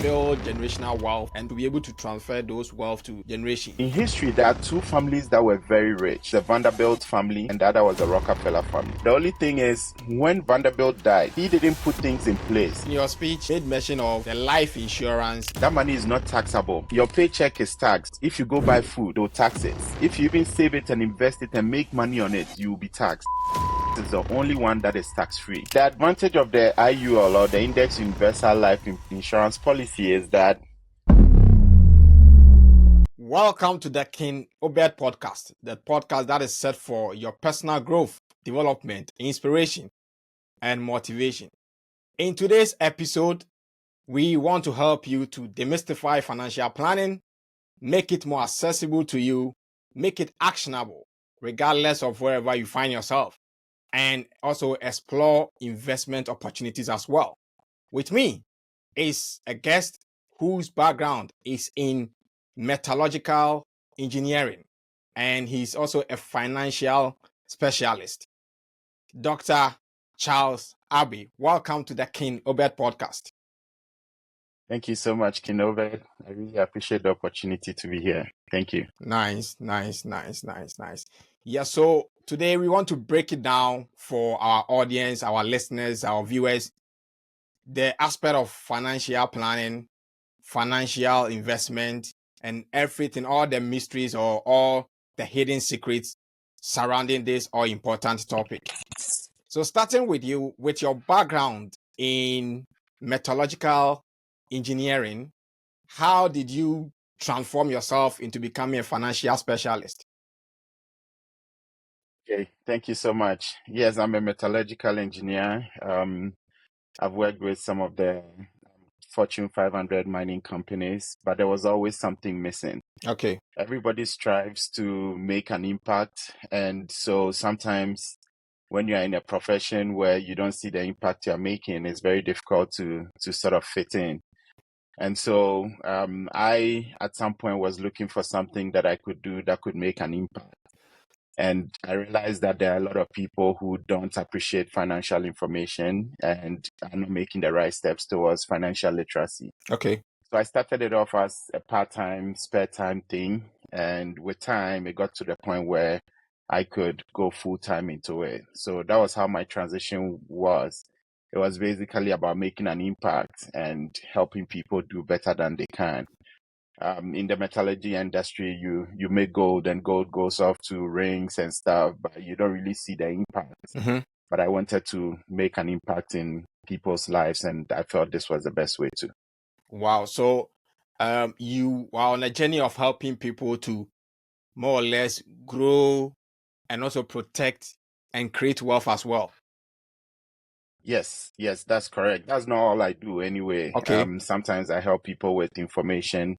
build generational wealth and to be able to transfer those wealth to generation. In history, there are two families that were very rich, the Vanderbilt family and the other was the Rockefeller family. The only thing is, when Vanderbilt died, he didn't put things in place. In your speech, made mention of the life insurance. That money is not taxable. Your paycheck is taxed. If you go buy food, they'll tax it. If you even save it and invest it and make money on it, you will be taxed. Is the only one that is tax-free. The advantage of the IUL or the Index Universal Life Insurance Policy is that. Welcome to the King Obed podcast, the podcast that is set for your personal growth, development, inspiration, and motivation. In today's episode, we want to help you to demystify financial planning, make it more accessible to you, make it actionable, regardless of wherever you find yourself, and also explore investment opportunities as well. With me is a guest whose background is in metallurgical engineering, and he's also a financial specialist. Dr. Charles Abbey, welcome to the King Obed podcast. Thank you so much, King Obed. I really appreciate the opportunity to be here. Thank you. Nice. Yeah, so today we want to break it down for our audience, our listeners, our viewers, the aspect of financial planning, financial investment, and everything, all the mysteries or all the hidden secrets surrounding this all important topic. So starting with you, with your background in metallurgical engineering, how did you transform yourself into becoming a financial specialist? Okay, thank you so much. Yes, I'm a metallurgical engineer. I've worked with some of the Fortune 500 mining companies, but there was always something missing. Okay. Everybody strives to make an impact, and so sometimes when you're in a profession where you don't see the impact you're making, it's very difficult to sort of fit in. And so I, at some point, was looking for something that I could do that could make an impact. And I realized that there are a lot of people who don't appreciate financial information and are not making the right steps towards financial literacy. Okay. So I started it off as a part-time, spare time thing. And with time, it got to the point where I could go full-time into it. So that was how my transition was. It was basically about making an impact and helping people do better than they can. In the metallurgy industry, you make gold and gold goes off to rings and stuff, but you don't really see the impact. Mm-hmm. But I wanted to make an impact in people's lives, and I felt this was the best way to. Wow. So you are on a journey of helping people to more or less grow and also protect and create wealth as well. Yes, that's correct. That's not all I do anyway. Okay. Sometimes I help people with information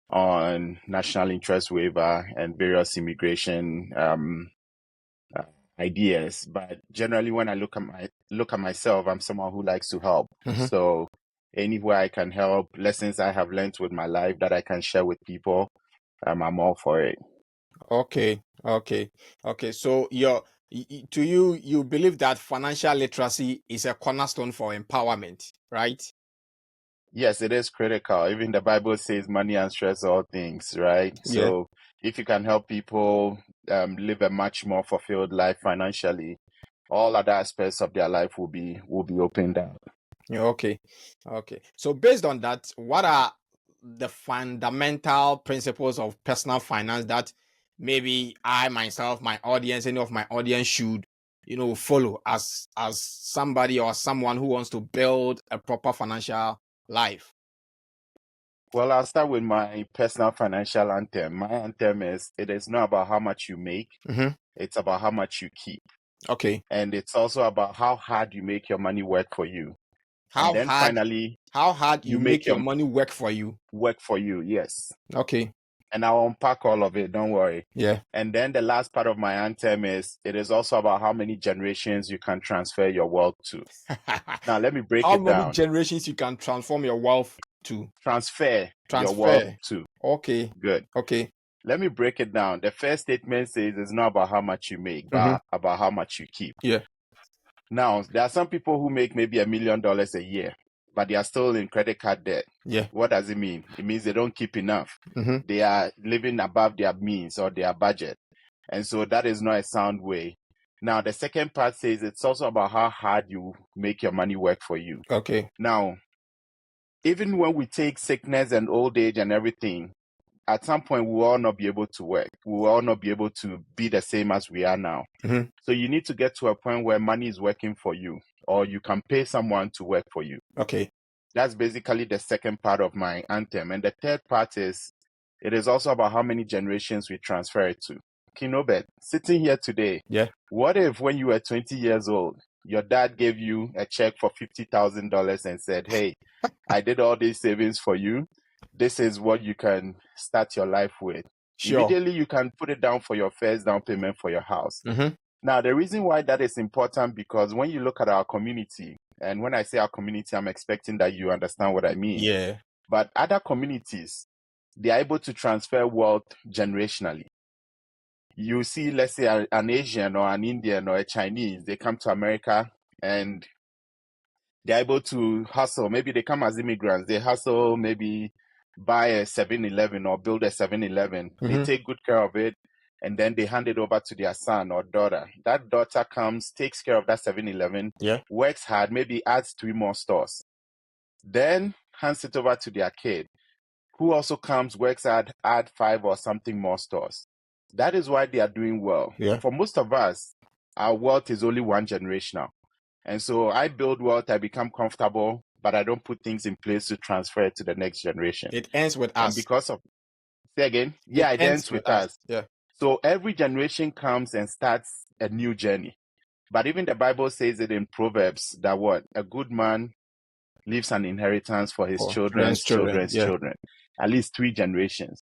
on national interest waiver and various immigration ideas. But generally, when I look at myself, I'm someone who likes to help. Mm-hmm. So anywhere I can help, lessons I have learned with my life that I can share with people, I'm all for it. Okay. So you believe that financial literacy is a cornerstone for empowerment, right? Yes, it is critical. Even the Bible says money answers all things, right? Yeah. So if you can help people live a much more fulfilled life financially, all other aspects of their life will be opened up. Okay. So based on that, what are the fundamental principles of personal finance that maybe I myself, my audience, any of my audience should, follow as somebody or someone who wants to build a proper financial life? Well, I'll start with my personal financial anthem. My anthem is, it is not about how much you make, Mm-hmm. it's about how much you keep. Okay. And it's also about how hard you make your money work for you. How hard you make your money work for you? Work for you, yes. Okay. And I'll unpack all of it, don't worry. Yeah. And then the last part of my anthem is, it is also about how many generations you can transfer your wealth to. Now, let me break it down. How many generations you can transform your wealth to? Transfer your wealth to. Okay. Good. Okay. Let me break it down. The first statement says it's not about how much you make, but about how much you keep. Yeah. Now, there are some people who make maybe $1 million a year. but they are still in credit card debt. Yeah. What does it mean? It means they don't keep enough. Mm-hmm. They are living above their means or their budget. And so that is not a sound way. Now, the second part says it's also about how hard you make your money work for you. Okay. Now, even when we take sickness and old age and everything, at some point we will all not be able to work. We will all not be able to be the same as we are now. Mm-hmm. So you need to get to a point where money is working for you, or you can pay someone to work for you. Okay. That's basically the second part of my anthem. And the third part is, it is also about how many generations we transfer it to. Kinobet, sitting here today, Yeah. what if when you were 20 years old, your dad gave you a check for $50,000 and said, hey, I did all these savings for you. This is what you can start your life with. Sure. Immediately, you can put it down for your first down payment for your house. Mm-hmm. Now, the reason why that is important, because when you look at our community, and when I say our community, I'm expecting that you understand what I mean. Yeah. But other communities, they are able to transfer wealth generationally. You see, let's say an Asian or an Indian or a Chinese, they come to America and they're able to hustle. Maybe they come as immigrants. They hustle, maybe buy a 7-Eleven or build a 7-Eleven. Mm-hmm. They take good care of it, and then they hand it over to their son or daughter. That daughter comes, takes care of that 7-Eleven, Yeah. works hard, maybe adds 3 more stores. Then hands it over to their kid, who also comes, works hard, add 5 or something more stores. That is why they are doing well. Yeah. For most of us, our wealth is only one generational. And so I build wealth, I become comfortable, but I don't put things in place to transfer it to the next generation. It ends with And us. because of, say again? Yeah, it ends with us. Yeah. So every generation comes and starts a new journey. But even the Bible says it in Proverbs that what? A good man leaves an inheritance for his children's children's Yeah. children. At least 3 generations.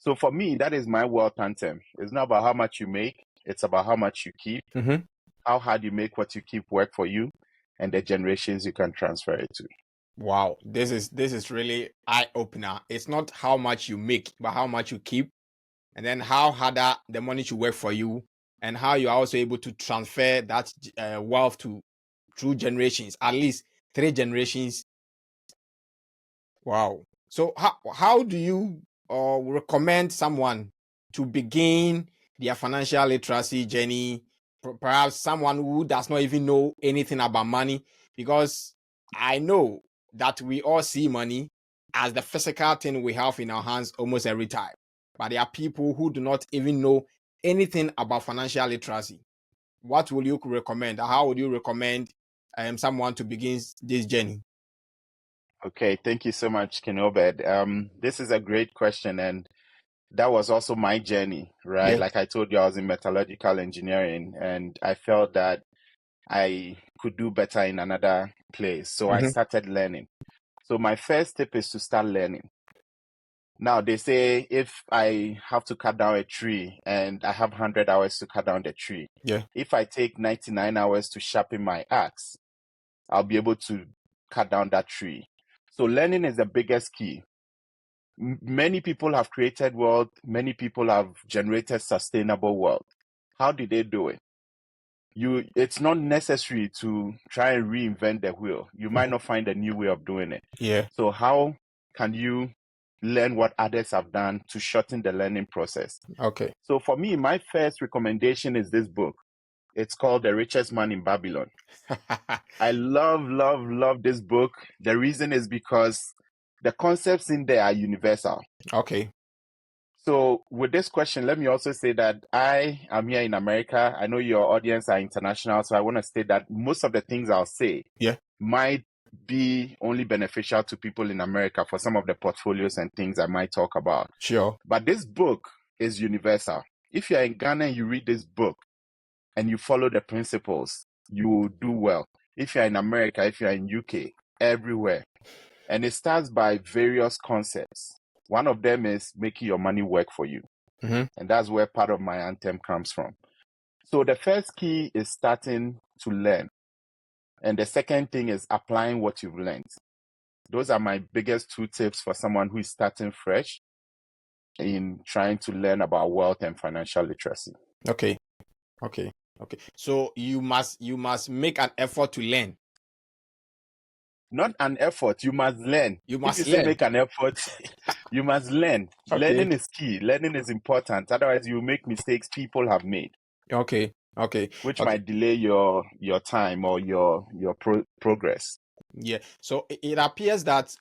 So for me, that is my wealth anthem. It's not about how much you make. It's about how much you keep, Mm-hmm. how hard you make what you keep work for you, and the generations you can transfer it to. Wow, this is really eye opener. It's not how much you make, but how much you keep, and then how harder the money should work for you, and how you are also able to transfer that wealth to through generations, at least 3 generations. Wow. So how do you recommend someone to begin their financial literacy journey? Perhaps someone who does not even know anything about money, because I know that we all see money as the physical thing we have in our hands almost every time. But there are people who do not even know anything about financial literacy. What will you recommend? How would you recommend someone to begin this journey? Okay, thank you so much, Kenobed. This is a great question, and that was also my journey, right? Yeah. Like I told you, I was in metallurgical engineering, and I felt that I could do better in another place. So I Mhm. started learning. So my first tip is to start learning. Now, they say if I have to cut down a tree and I have 100 hours to cut down the tree, Yeah. if I take 99 hours to sharpen my axe, I'll be able to cut down that tree. So learning is the biggest key. Many people have created wealth. Many people have generated sustainable wealth. How did they do it? It's not necessary to try and reinvent the wheel. You might not find a new way of doing it. Yeah. So how can you learn what others have done to shorten the learning process? Okay. So for me, my first recommendation is this book. It's called The Richest Man in Babylon. I love this book. The reason is because the concepts in there are universal. Okay. So with this question, let me also say that I am here in America. I know your audience are international, so I want to state that most of the things I'll say might be only beneficial to people in America for some of the portfolios and things I might talk about. Sure. But this book is universal. If you're in Ghana and you read this book and you follow the principles, you will do well. If you're in America, if you're in UK, everywhere. And it starts by various concepts. One of them is making your money work for you. Mm-hmm. And that's where part of my anthem comes from. So the first key is starting to learn. And the second thing is applying what you've learned. Those are my biggest 2 tips for someone who is starting fresh in trying to learn about wealth and financial literacy. Okay. So you must make an effort to learn. Not an effort. You must learn. You If must you say learn. make an effort, you must learn. Okay. Learning is key. Learning is important. Otherwise, you make mistakes people have made, Okay. Okay. which Okay. might delay your time or your progress. Yeah. So it appears that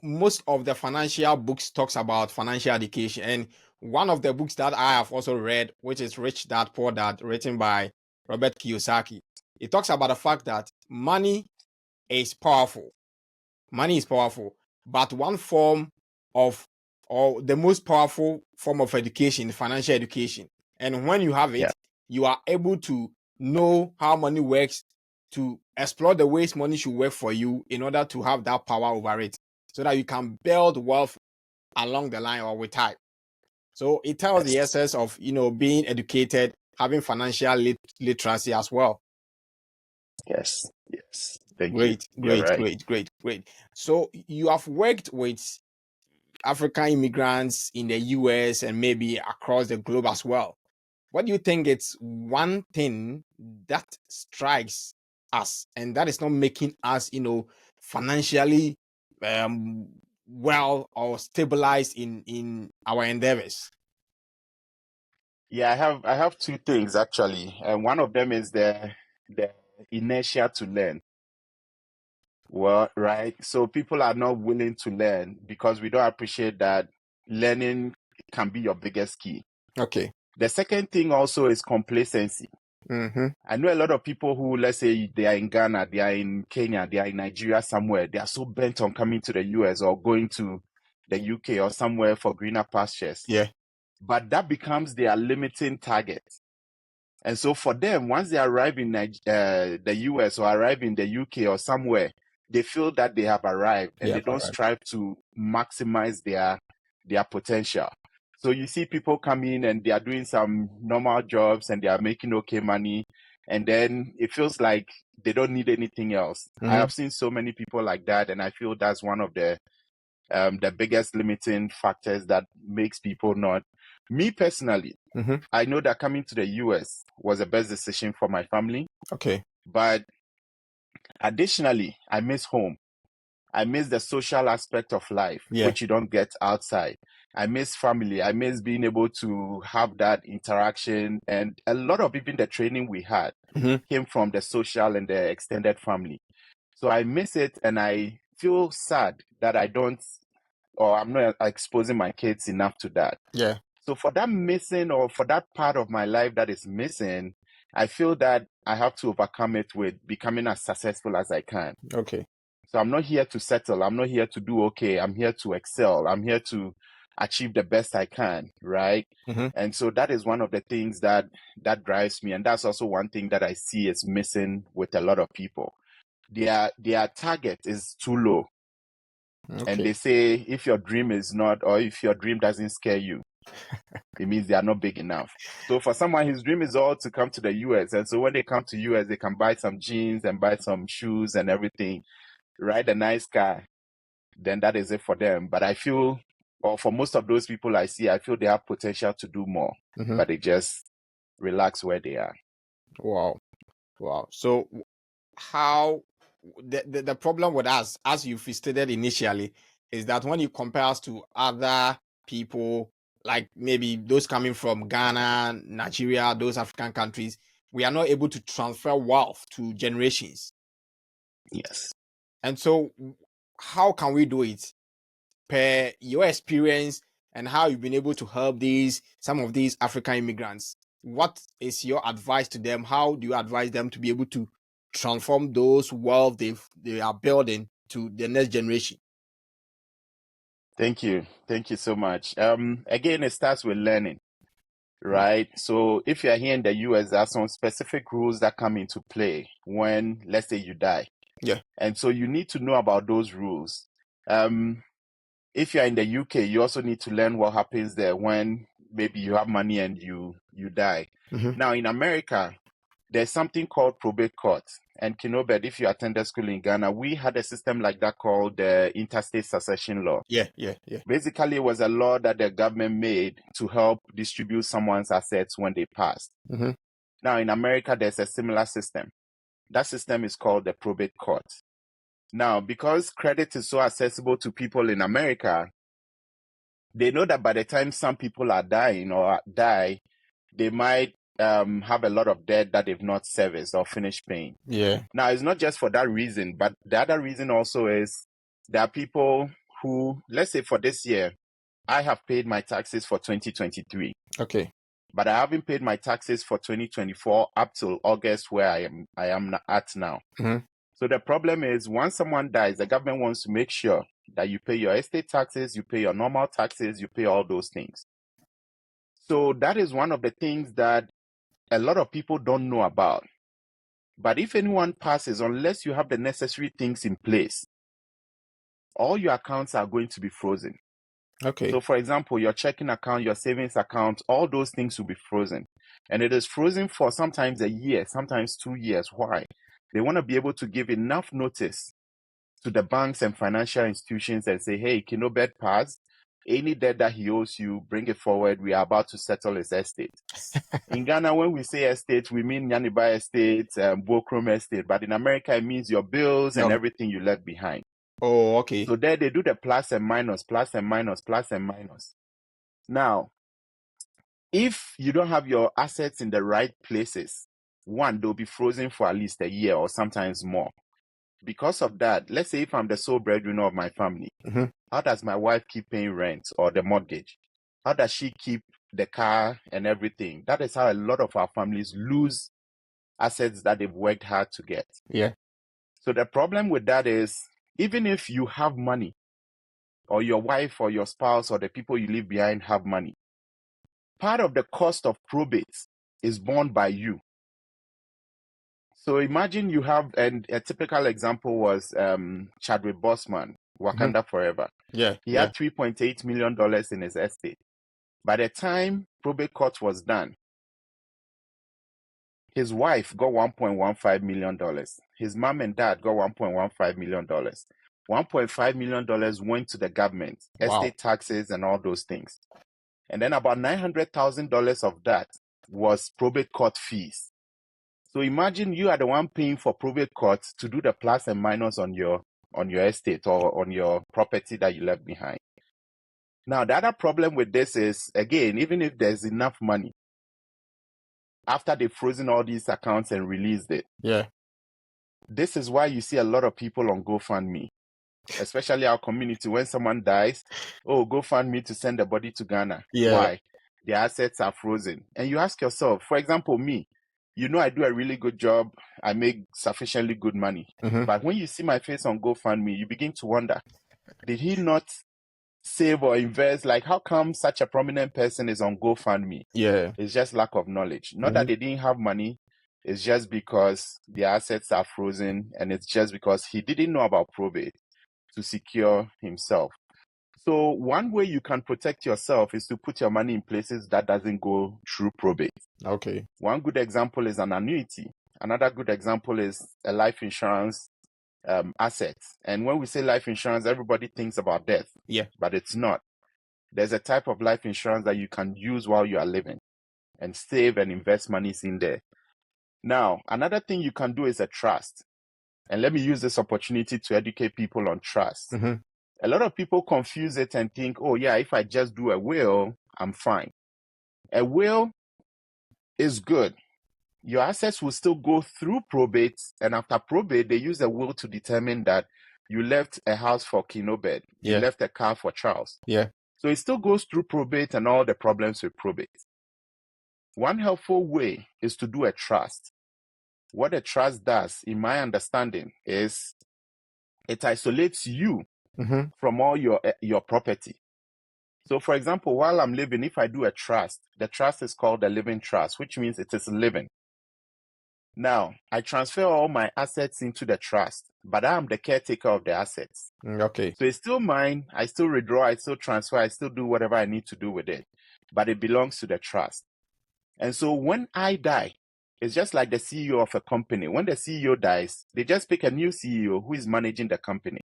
most of the financial books talks about financial education, and one of the books that I have also read, which is Rich Dad Poor Dad, written by Robert Kiyosaki, it talks about the fact that money is powerful. Money is powerful, but one form of, or the most powerful form of education is financial education. And when you have Yeah. it, you are able to know how money works, to explore the ways money should work for you in order to have that power over it, so that you can build wealth along the line or with time. So it tells the Yes. essence of, being educated, having financial literacy as well. Yes. Yes. Thank you. Great, You're great, right. great, great, great. So you have worked with African immigrants in the US and maybe across the globe as well. What do you think it's one thing that strikes us and that is not making us, financially well or stabilized in our endeavors? Yeah, I have two things actually, and one of them is the inertia to learn. Well, right. So people are not willing to learn because we don't appreciate that learning can be your biggest key. Okay. The second thing also is complacency. Mm-hmm. I know a lot of people who, let's say, they are in Ghana, they are in Kenya, they are in Nigeria somewhere. They are so bent on coming to the US or going to the UK or somewhere for greener pastures. Yeah. But that becomes their limiting target. And so for them, once they arrive in the US or arrive in the UK or somewhere, they feel that they have arrived and Yeah. they All don't right. strive to maximize their potential. So you see people come in and they are doing some normal jobs and they are making okay money. And then it feels like they don't need anything else. I Mm-hmm. have seen so many people like that. And I feel that's one of the biggest limiting factors that makes people not. Me personally, Mm-hmm. I know that coming to the US was the best decision for my family, Okay. but additionally, I miss home. I miss the social aspect of life, Yeah. which you don't get outside. I miss family. I miss being able to have that interaction. And a lot of even the training we had Mm-hmm. came from the social and the extended family. So I miss it and I feel sad that I don't, or I'm not exposing my kids enough to that. Yeah. So for that missing or for that part of my life that is missing, I feel that I have to overcome it with becoming as successful as I can. Okay. So I'm not here to settle. I'm not here to do okay. I'm here to excel. I'm here to achieve the best I can, right? Mm-hmm. And so that is one of the things that drives me. And that's also one thing that I see is missing with a lot of people. Their target is too low. And Okay. they say if your dream is not, or if your dream doesn't scare you, it means they are not big enough. So for someone, his dream is all to come to the US. And so when they come to US, they can buy some jeans and buy some shoes and everything, ride a nice car. Then that is it for them. But I feel, or for most of those people I see, I feel they have potential to do more, Mm-hmm. but they just relax where they are. Wow. Wow. So how the problem with us, as you've stated initially, is that when you compare us to other people, like maybe those coming from Ghana, Nigeria, those African countries, we are not able to transfer wealth to generations. Yes. And so how can we do it per your experience and how you've been able to help some of these African immigrants? What is your advice to them? How do you advise them to be able to transform those wealth they are building to the next generation? Thank you. Thank you so much. Again, it starts with learning, right? So if you're here in the US, there are some specific rules that come into play when, let's say, you die. Yeah. And so you need to know about those rules. If you're in the UK, you also need to learn what happens there when maybe you have money and you die. Mm-hmm. Now in America, there's something called probate court. And Kinobed, if you attended school in Ghana, we had a system like that called the interstate succession law. Yeah. Basically, it was a law that the government made to help distribute someone's assets when they passed. Mm-hmm. Now in America, there's a similar system. That system is called the probate court. Now, because credit is so accessible to people in America, they know that by the time some people are dying or die, they might have a lot of debt that they've not serviced or finished paying. Yeah. Now, it's not just for that reason, but the other reason also is there are people who, let's say for this year, I have paid my taxes for 2023. Okay. But I haven't paid my taxes for 2024 up till August, where I am at now. Mm-hmm. So the problem is, once someone dies, the government wants to make sure that you pay your estate taxes, you pay your normal taxes, you pay all those things. So that is one of the things that a lot of people don't know about. But if anyone passes, unless you have the necessary things in place, all your accounts are going to be frozen. Okay. So, for example, your checking account, your savings account, all those things will be frozen. And it is frozen for sometimes a year, sometimes 2 years. Why? They want to be able to give enough notice to the banks and financial institutions and say, hey, Kinobed passed. Any debt that he owes you, bring it forward. We are about to settle his estate. In Ghana, when we say estate, we mean Yaniba estate, Bokrom estate. But in America, it means your bills and everything you left behind. Oh, okay. So there they do the plus and minus, plus and minus, plus and minus. Now, if you don't have your assets in the right places, one, they'll be frozen for at least a year or sometimes more. Because of that, let's say if I'm the sole breadwinner of my family, Mm-hmm. how does my wife keep paying rent or the mortgage? How does she keep the car and everything? That is how a lot of our families lose assets that they've worked hard to get. Yeah. So the problem with that is, even if you have money, or your wife or your spouse or the people you leave behind have money, part of the cost of probate is borne by you. So imagine you have, and a typical example was Chadwick Boseman, Wakanda Forever. Yeah. He had $3.8 million in his estate. By the time probate court was done, his wife got $1.15 million. His mom and dad got $1.15 million. $1.5 million went to the government, estate taxes and all those things. And then about $900,000 of that was probate court fees. So imagine you are the one paying for probate court to do the plus and minus on your estate or on your property that you left behind. Now, the other problem with this is, again, even if there's enough money, after they've frozen all these accounts and released it, this is why you see a lot of people on GoFundMe, especially our community. When someone dies, GoFundMe to send the body to Ghana. Why? The assets are frozen. And you ask yourself, for example, me, I do a really good job. I make sufficiently good money. Mm-hmm. But when you see my face on GoFundMe, you begin to wonder, did he not save or invest? Like, how come such a prominent person is on GoFundMe? Yeah. It's just lack of knowledge. Not that they didn't have money. It's just because the assets are frozen, and it's just because he didn't know about probate to secure himself. So one way you can protect yourself is to put your money in places that doesn't go through probate. Okay. One good example is an annuity. Another good example is a life insurance asset. And when we say life insurance, everybody thinks about death. Yeah. But it's not. There's a type of life insurance that you can use while you are living and save and invest monies in there. Now, another thing you can do is a trust. And let me use this opportunity to educate people on trust. Mm-hmm. A lot of people confuse it and think, if I just do a will, I'm fine. A will is good. Your assets will still go through probate, and after probate, they use a will to determine that you left a house for Kinobed, you left a car for Charles. Yeah. So it still goes through probate and all the problems with probate. One helpful way is to do a trust. What a trust does, in my understanding, is it isolates you from all your property. So, for example, while I'm living, if I do a trust, the trust is called a living trust, which means it is living. Now, I transfer all my assets into the trust, but I am the caretaker of the assets. Okay. So it's still mine. I still withdraw. I still transfer. I still do whatever I need to do with it, but it belongs to the trust. And so when I die, it's just like the CEO of a company. When the CEO dies, they just pick a new CEO who is managing the company.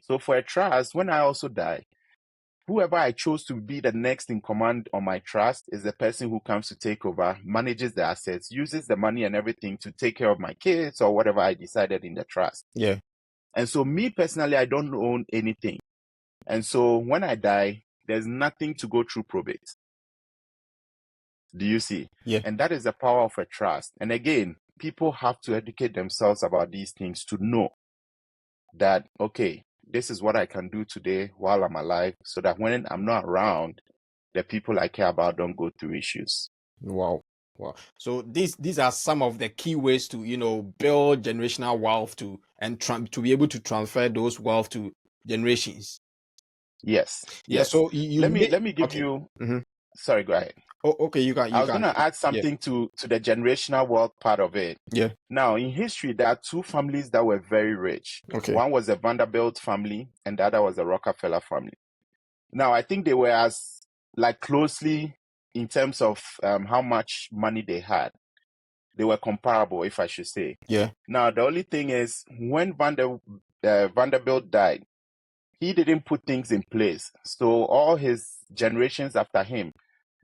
So for a trust, when I also die, whoever I chose to be the next in command on my trust is the person who comes to take over, manages the assets, uses the money and everything to take care of my kids or whatever I decided in the trust. Yeah. And so me personally, I don't own anything. And so when I die, there's nothing to go through probate. Do you see? Yeah. And that is the power of a trust. And again, people have to educate themselves about these things to know that, okay, this is what I can do today while I'm alive, so that when I'm not around, the people I care about don't go through issues. Wow. Wow. So these are some of the key ways to, build generational wealth to be able to transfer those wealth to generations. Yes. Yeah. Yes. So you Let made, me give okay. you. Mm-hmm. Sorry, go ahead. Oh, okay. You can. I was going to add Yeah. something to the generational wealth part of it. Yeah. Now, in history, there are two families that were very rich. Okay. One was the Vanderbilt family, and the other was the Rockefeller family. Now, I think they were as closely in terms of how much money they had. They were comparable, if I should say. Yeah. Now, the only thing is, when Vanderbilt died, he didn't put things in place. So all his generations after him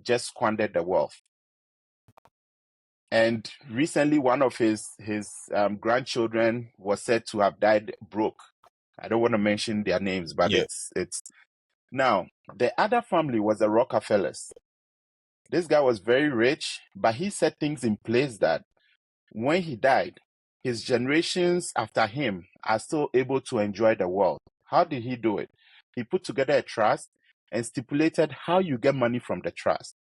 just squandered the wealth. And recently, one of his grandchildren was said to have died broke. I don't want to mention their names, but Yeah. it's now the other family was the Rockefellers. This guy was very rich, but he set things in place that when he died, his generations after him are still able to enjoy the wealth. How did he do it? He put together a trust and stipulated how you get money from the trust.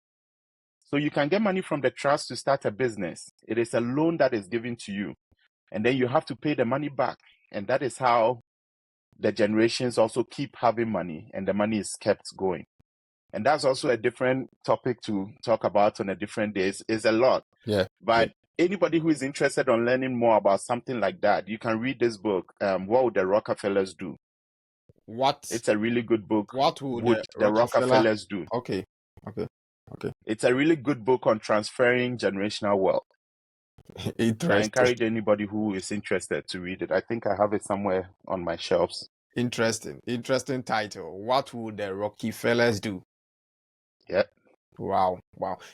So you can get money from the trust to start a business. It is a loan that is given to you, and then you have to pay the money back. And that is how the generations also keep having money, and the money is kept going. And that's also a different topic to talk about on a different day. It's a lot. Yeah. But anybody who is interested on learning more about something like that, you can read this book, What Would the Rockefellers Do? It's a really good book. What would the Rockefellers do? Okay. It's a really good book on transferring generational wealth. I Interesting. encourage anybody who is interested to read it. I think I have it somewhere on my shelves. Interesting title. What would the Rockefellers do? Yeah. Wow.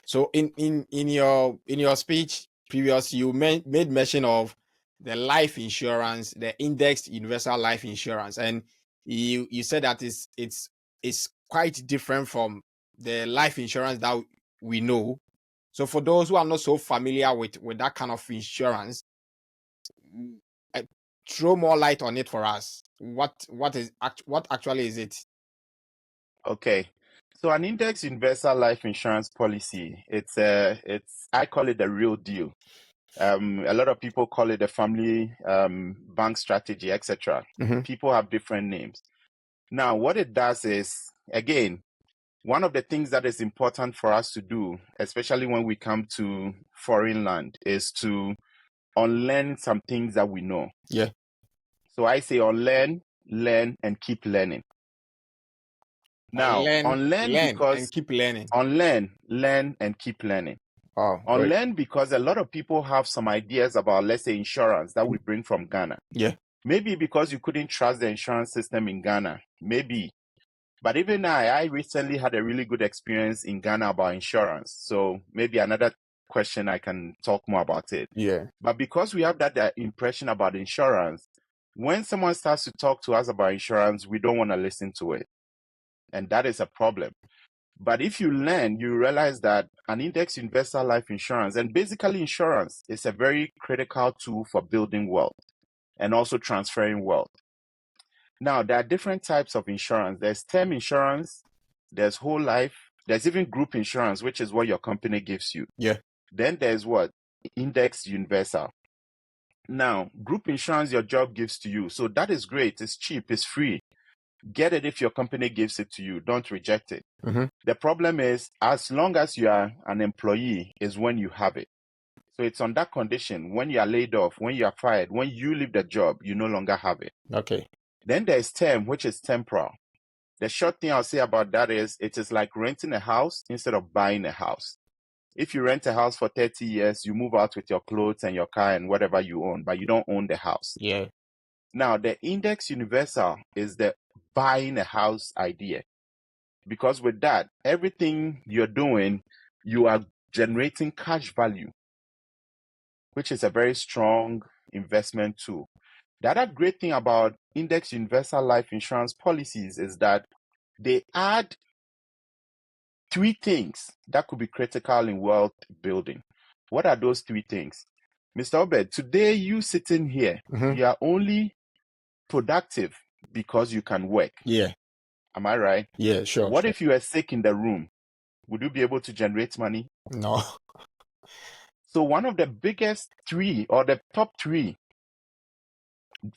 So in your speech previous, you made mention of the life insurance, the indexed universal life insurance, and you said that it's quite different from the life insurance that we know. So for those who are not so familiar with that kind of insurance, throw more light on it for us. What actually is it? Okay. So an index universal life insurance policy, I call it the real deal. A lot of people call it a family bank strategy, etc. Mm-hmm. People have different names. Now, what it does is, again, one of the things that is important for us to do, especially when we come to foreign land, is to unlearn some things that we know. Yeah. So I say unlearn, learn, and keep learning. Now, unlearn because and keep learning. Unlearn, learn, and keep learning. Oh, unlearn because a lot of people have some ideas about, let's say, insurance that we bring from Ghana. Yeah. Maybe because you couldn't trust the insurance system in Ghana. Maybe. But even I recently had a really good experience in Ghana about insurance. So maybe another question I can talk more about it. Yeah. But because we have that impression about insurance, when someone starts to talk to us about insurance, we don't want to listen to it. And that is a problem. But if you learn, you realize that an index universal life insurance, and basically insurance, is a very critical tool for building wealth and also transferring wealth. Now, there are different types of insurance. There's term insurance, there's whole life, there's even group insurance, which is what your company gives you. Yeah. Then there's what? Index universal. Now, group insurance, your job gives to you. So that is great. It's cheap. It's free. Get it if your company gives it to you. Don't reject it. Mm-hmm. The problem is, as long as you are an employee, is when you have it. So it's on that condition. When you are laid off, when you are fired, when you leave the job, you no longer have it. Okay. Then there's term, which is temporal. The short thing I'll say about that is, it is like renting a house instead of buying a house. If you rent a house for 30 years, you move out with your clothes and your car and whatever you own, but you don't own the house. Yeah. Now, the index universal is the buying a house idea. Because with that, everything you're doing, you are generating cash value, which is a very strong investment tool. The other great thing about index universal life insurance policies is that they add 3 things that could be critical in wealth building. What are those 3 things? Mr. Obed, today you sitting here, you are only productive because you can work. Yeah. Am I right? Yeah, sure. What if you are sick in the room? Would you be able to generate money? No. So one of the biggest 3 or the top 3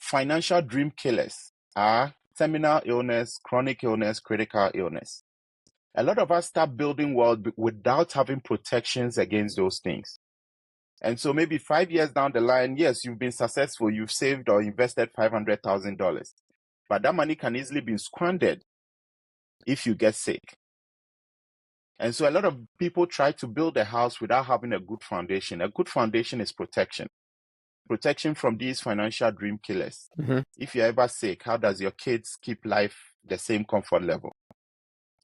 financial dream killers are terminal illness, chronic illness, critical illness. A lot of us start building wealth without having protections against those things. And so maybe 5 years down the line, yes, you've been successful, you've saved or invested $500,000, but that money can easily be squandered if you get sick. And so a lot of people try to build a house without having a good foundation. A good foundation is protection. Protection from these financial dream killers. If you're ever sick, how does your kids keep life the same comfort level?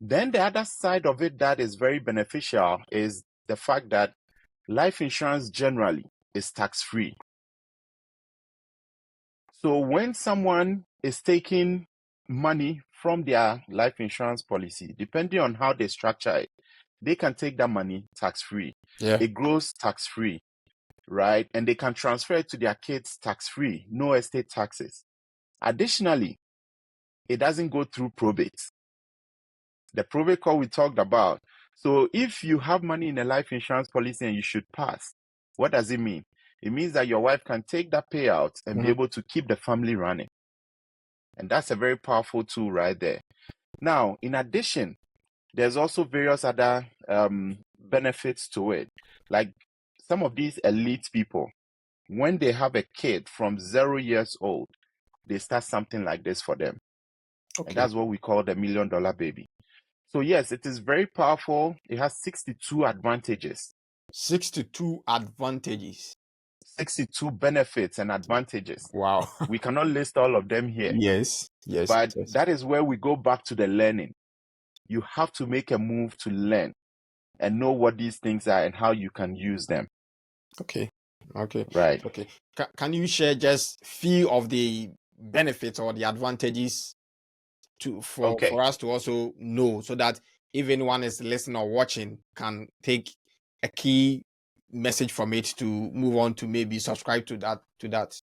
Then the other side of it that is very beneficial is the fact that life insurance generally is tax-free. So when someone is taking money from their life insurance policy, depending on how they structure it, they can take that money tax-free. Yeah. It grows tax-free, right? And they can transfer it to their kids tax-free, no estate taxes. Additionally, it doesn't go through probate. The probate court we talked about. So if you have money in a life insurance policy and you should pass, what does it mean? It means that your wife can take that payout and be able to keep the family running. And that's a very powerful tool right there. Now, in addition, there's also various other benefits to it. Like some of these elite people, when they have a kid from 0 years old, they start something like this for them. Okay. And that's what we call the $1 million baby. So yes, it is very powerful. It has 62 advantages. 62 advantages. 62 benefits and advantages. Wow. We cannot list all of them here. Yes. But that is where we go back to the learning. You have to make a move to learn and know what these things are and how you can use them. Okay. Right. Okay. Can you share just few of the benefits or the advantages for us to also know, so that if anyone is listening or watching can take a key message from it to move on to maybe subscribe to that?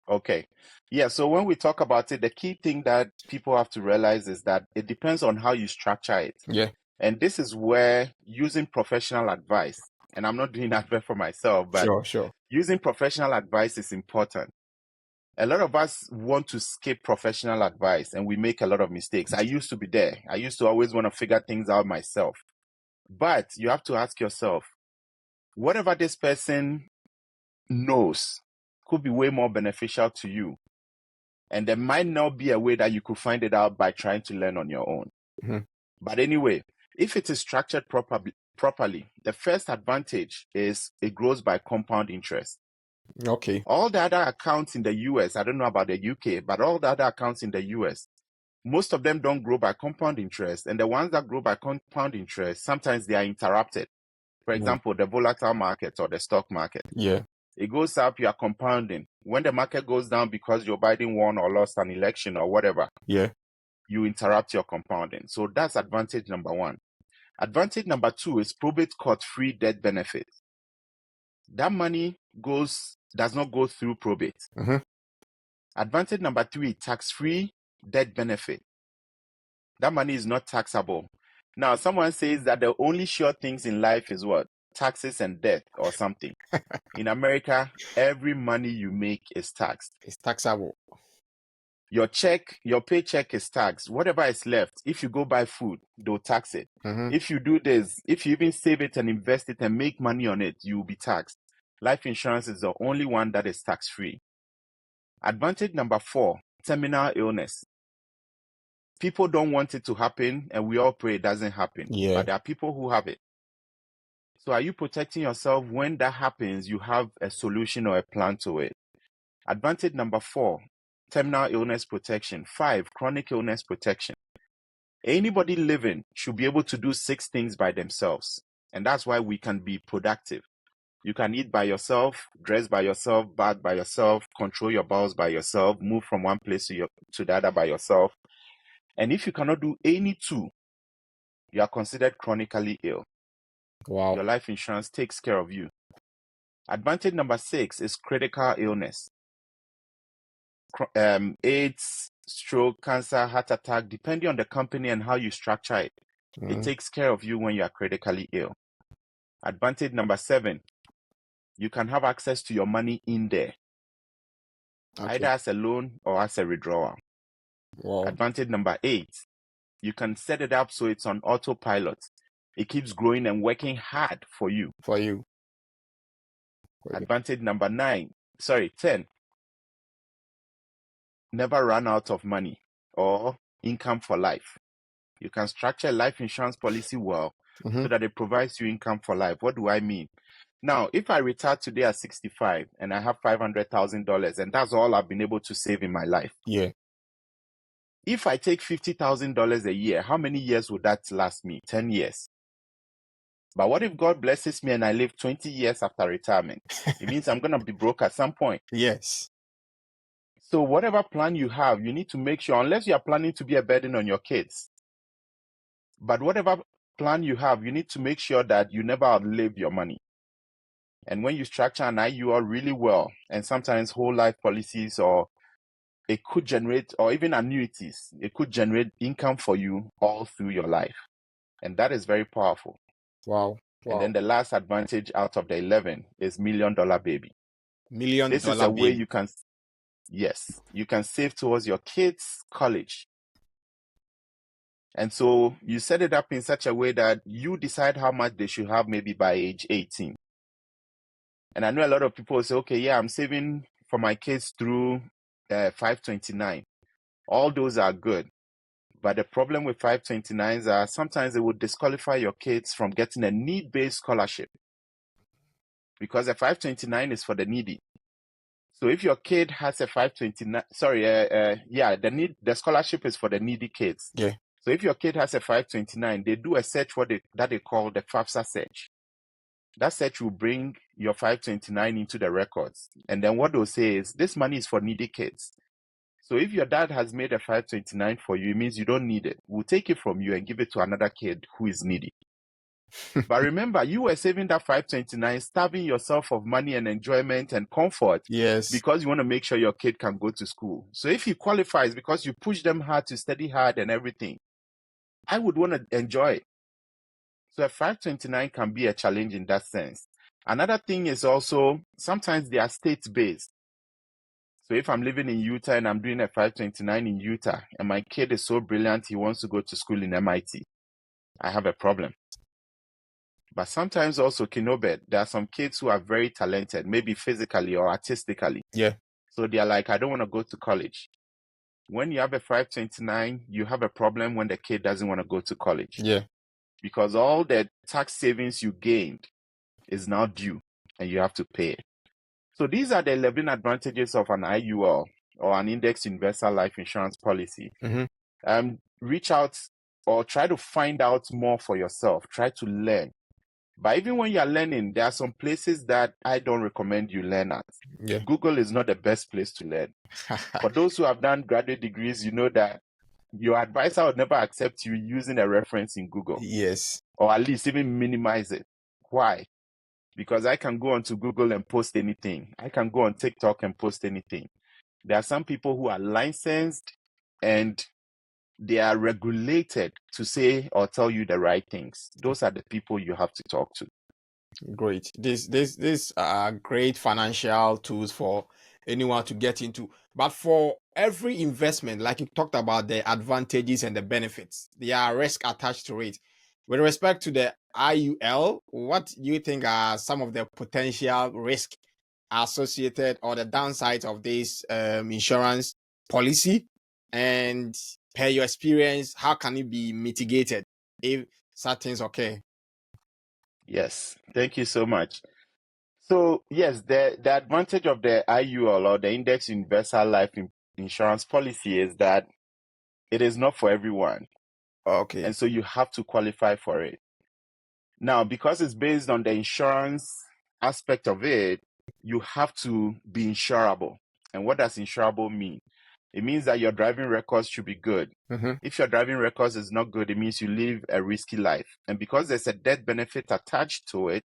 Okay. Yeah, so when we talk about it, the key thing that people have to realize is that it depends on how you structure it. Yeah. And this is where using professional advice, and I'm not doing advice for myself, but Sure. using professional advice is important. A lot of us want to skip professional advice and we make a lot of mistakes. I used to be there. I used to always want to figure things out myself. But you have to ask yourself, whatever this person knows could be way more beneficial to you. And there might not be a way that you could find it out by trying to learn on your own. But anyway, if it is structured properly, the first advantage is it grows by compound interest. Okay. All the other accounts in the US, I don't know about the UK, but all the other accounts in the US, most of them don't grow by compound interest. And the ones that grow by compound interest, sometimes they are interrupted. For example, the volatile market or the stock market. Yeah. It goes up, you are compounding. When the market goes down because Joe Biden won or lost an election or whatever, Yeah. you interrupt your compounding. So that's advantage number 1. Advantage number 2 is probate court-free death benefit. That money does not go through probate. Advantage number 3, tax-free death benefit. That money is not taxable. Now, someone says that the only sure things in life is what? Taxes and death or something. In America, every money you make is taxed. It's taxable. Your paycheck is taxed. Whatever is left, if you go buy food, they'll tax it. If you do this, if you even save it and invest it and make money on it, you will be taxed. Life insurance is the only one that is tax-free. Advantage number 4, terminal illness. People don't want it to happen, and we all pray it doesn't happen. Yeah. But there are people who have it. So are you protecting yourself when that happens? You have a solution or a plan to it. Advantage number 4, terminal illness protection. 5, chronic illness protection. Anybody living should be able to do 6 things by themselves. And that's why we can be productive. You can eat by yourself, dress by yourself, bath by yourself, control your bowels by yourself, move from one place to the other by yourself. And if you cannot do any two, you are considered chronically ill. Wow. Your life insurance takes care of you. Advantage number 6 is critical illness. AIDS, stroke, cancer, heart attack, depending on the company and how you structure it, it takes care of you when you are critically ill. Advantage number 7, you can have access to your money in there, either as a loan or as a withdrawal. Wow. Advantage number 8, you can set it up so it's on autopilot. It keeps growing and working hard for you. Advantage number 10, never run out of money or income for life. You can structure a life insurance policy well so that it provides you income for life. What do I mean? Now, if I retire today at 65 and I have $500,000 and that's all I've been able to save in my life. Yeah. If I take $50,000 a year, how many years would that last me? 10 years. But what if God blesses me and I live 20 years after retirement? It means I'm going to be broke at some point. Yes. So whatever plan you have, you need to make sure, unless you are planning to be a burden on your kids, but whatever plan you have, you need to make sure that you never outlive your money. And when you structure an IUL really well, and sometimes whole life policies, or it could generate, or even annuities, it could generate income for you all through your life. And that is very powerful. Wow. And then the last advantage out of the 11 is $1 Million Baby. This is a way you can, you can save towards your kids' college. And so you set it up in such a way that you decide how much they should have maybe by age 18. And I know a lot of people say, okay, yeah, I'm saving for my kids through 529. All those are good. But the problem with 529s are sometimes it would disqualify your kids from getting a need-based scholarship. Because a 529 is for the needy. So if your kid has a 529, the scholarship is for the needy kids. Yeah. So if your kid has a 529, they do a search that they call the FAFSA search. That search will bring your 529 into the records. And then what they'll say is, this money is for needy kids. So if your dad has made a 529 for you, it means you don't need it. We'll take it from you and give it to another kid who is needy. But remember, you were saving that 529, starving yourself of money and enjoyment and comfort. Yes. Because you want to make sure your kid can go to school. So if he qualifies because you push them hard to study hard and everything, I would want to enjoy it. So a 529 can be a challenge in that sense. Another thing is also, sometimes they are state-based. So if I'm living in Utah and I'm doing a 529 in Utah, and my kid is so brilliant, he wants to go to school in MIT, I have a problem. But sometimes also, Kinobet, there are some kids who are very talented, maybe physically or artistically. Yeah. So they are like, I don't want to go to college. When you have a 529, you have a problem when the kid doesn't want to go to college. Yeah. Because all the tax savings you gained is now due and you have to pay it. So these are the 11 advantages of an IUL or an Index Universal Life Insurance Policy. Reach out or try to find out more for yourself. Try to learn. But even when you are learning, there are some places that I don't recommend you learn at. Yeah. Google is not the best place to learn. For those who have done graduate degrees, you know that your advisor would never accept you using a reference in Google. Yes. Or at least even minimize it. Why? Because I can go onto Google and post anything. I can go on TikTok and post anything. There are some people who are licensed and they are regulated to say or tell you the right things. Those are the people you have to talk to. Great. This are great financial tools for anyone to get into. But for every investment, like you talked about the advantages and the benefits, there are risks attached to it. With respect to the IUL, what do you think are some of the potential risks associated or the downsides of this insurance policy? And per your experience, how can it be mitigated if such things occur? Yes, thank you so much. So yes, the advantage of the IUL or the Index Universal Life Insurance Policy is that it is not for everyone. Okay. And so you have to qualify for it. Now, because it's based on the insurance aspect of it, you have to be insurable. And what does insurable mean? It means that your driving records should be good. Mm-hmm. If your driving records is not good, it means you live a risky life. And because there's a death benefit attached to it,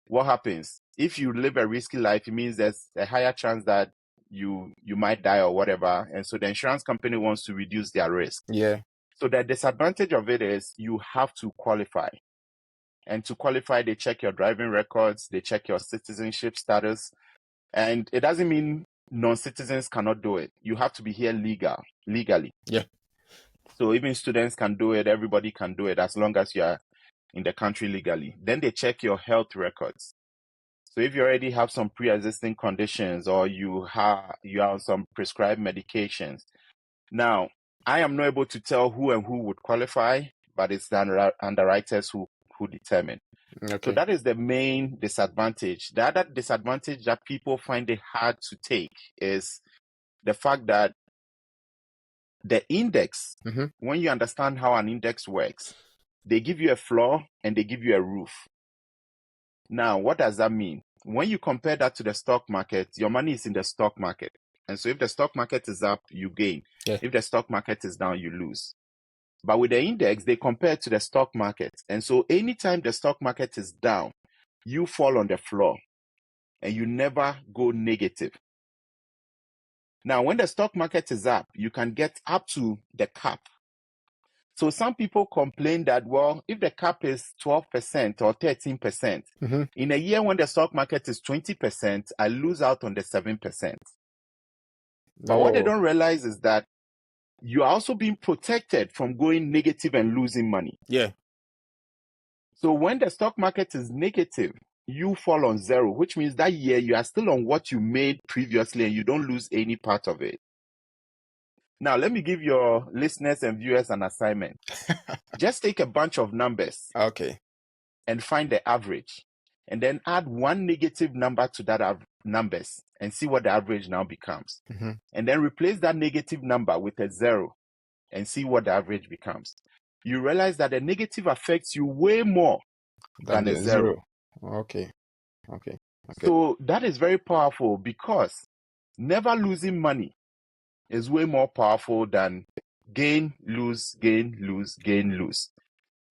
what happens? If you live a risky life, it means there's a higher chance that you might die or whatever. And so the insurance company wants to reduce their risk. Yeah. So the disadvantage of it is you have to qualify. And to qualify, they check your driving records, they check your citizenship status. And it doesn't mean non-citizens cannot do it. You have to be here legally. Yeah. So even students can do it, everybody can do it as long as you are in the country legally. Then they check your health records. So if you already have some pre-existing conditions or you are on some prescribed medications. Now, I am not able to tell who and who would qualify, but it's the underwriters who determine. Okay. So that is the main disadvantage. The other disadvantage that people find it hard to take is the fact that the index, Mm-hmm. when you understand how an index works, they give you a floor and they give you a roof. Now, what does that mean? When you compare that to the stock market, your money is in the stock market. And so if the stock market is up, you gain. Yeah. If the stock market is down, you lose. But with the index, they compare it to the stock market. And so anytime the stock market is down, you fall on the floor and you never go negative. Now, when the stock market is up, you can get up to the cap. So some people complain that, well, if the cap is 12% or 13%, Mm-hmm. in a year when the stock market is 20%, I lose out on the 7%. But what they don't realize is that you are also being protected from going negative and losing money. Yeah. So when the stock market is negative, you fall on zero, which means that year you are still on what you made previously and you don't lose any part of it. Now, let me give your listeners and viewers an assignment. Just take a bunch of numbers. Okay. And find the average. And then add one negative number to that numbers and see what the average now becomes. Mm-hmm. And then replace that negative number with a zero and see what the average becomes. You realize that the negative affects you way more than a zero. Okay. So that is very powerful because never losing money is way more powerful than gain, lose, gain, lose, gain, lose.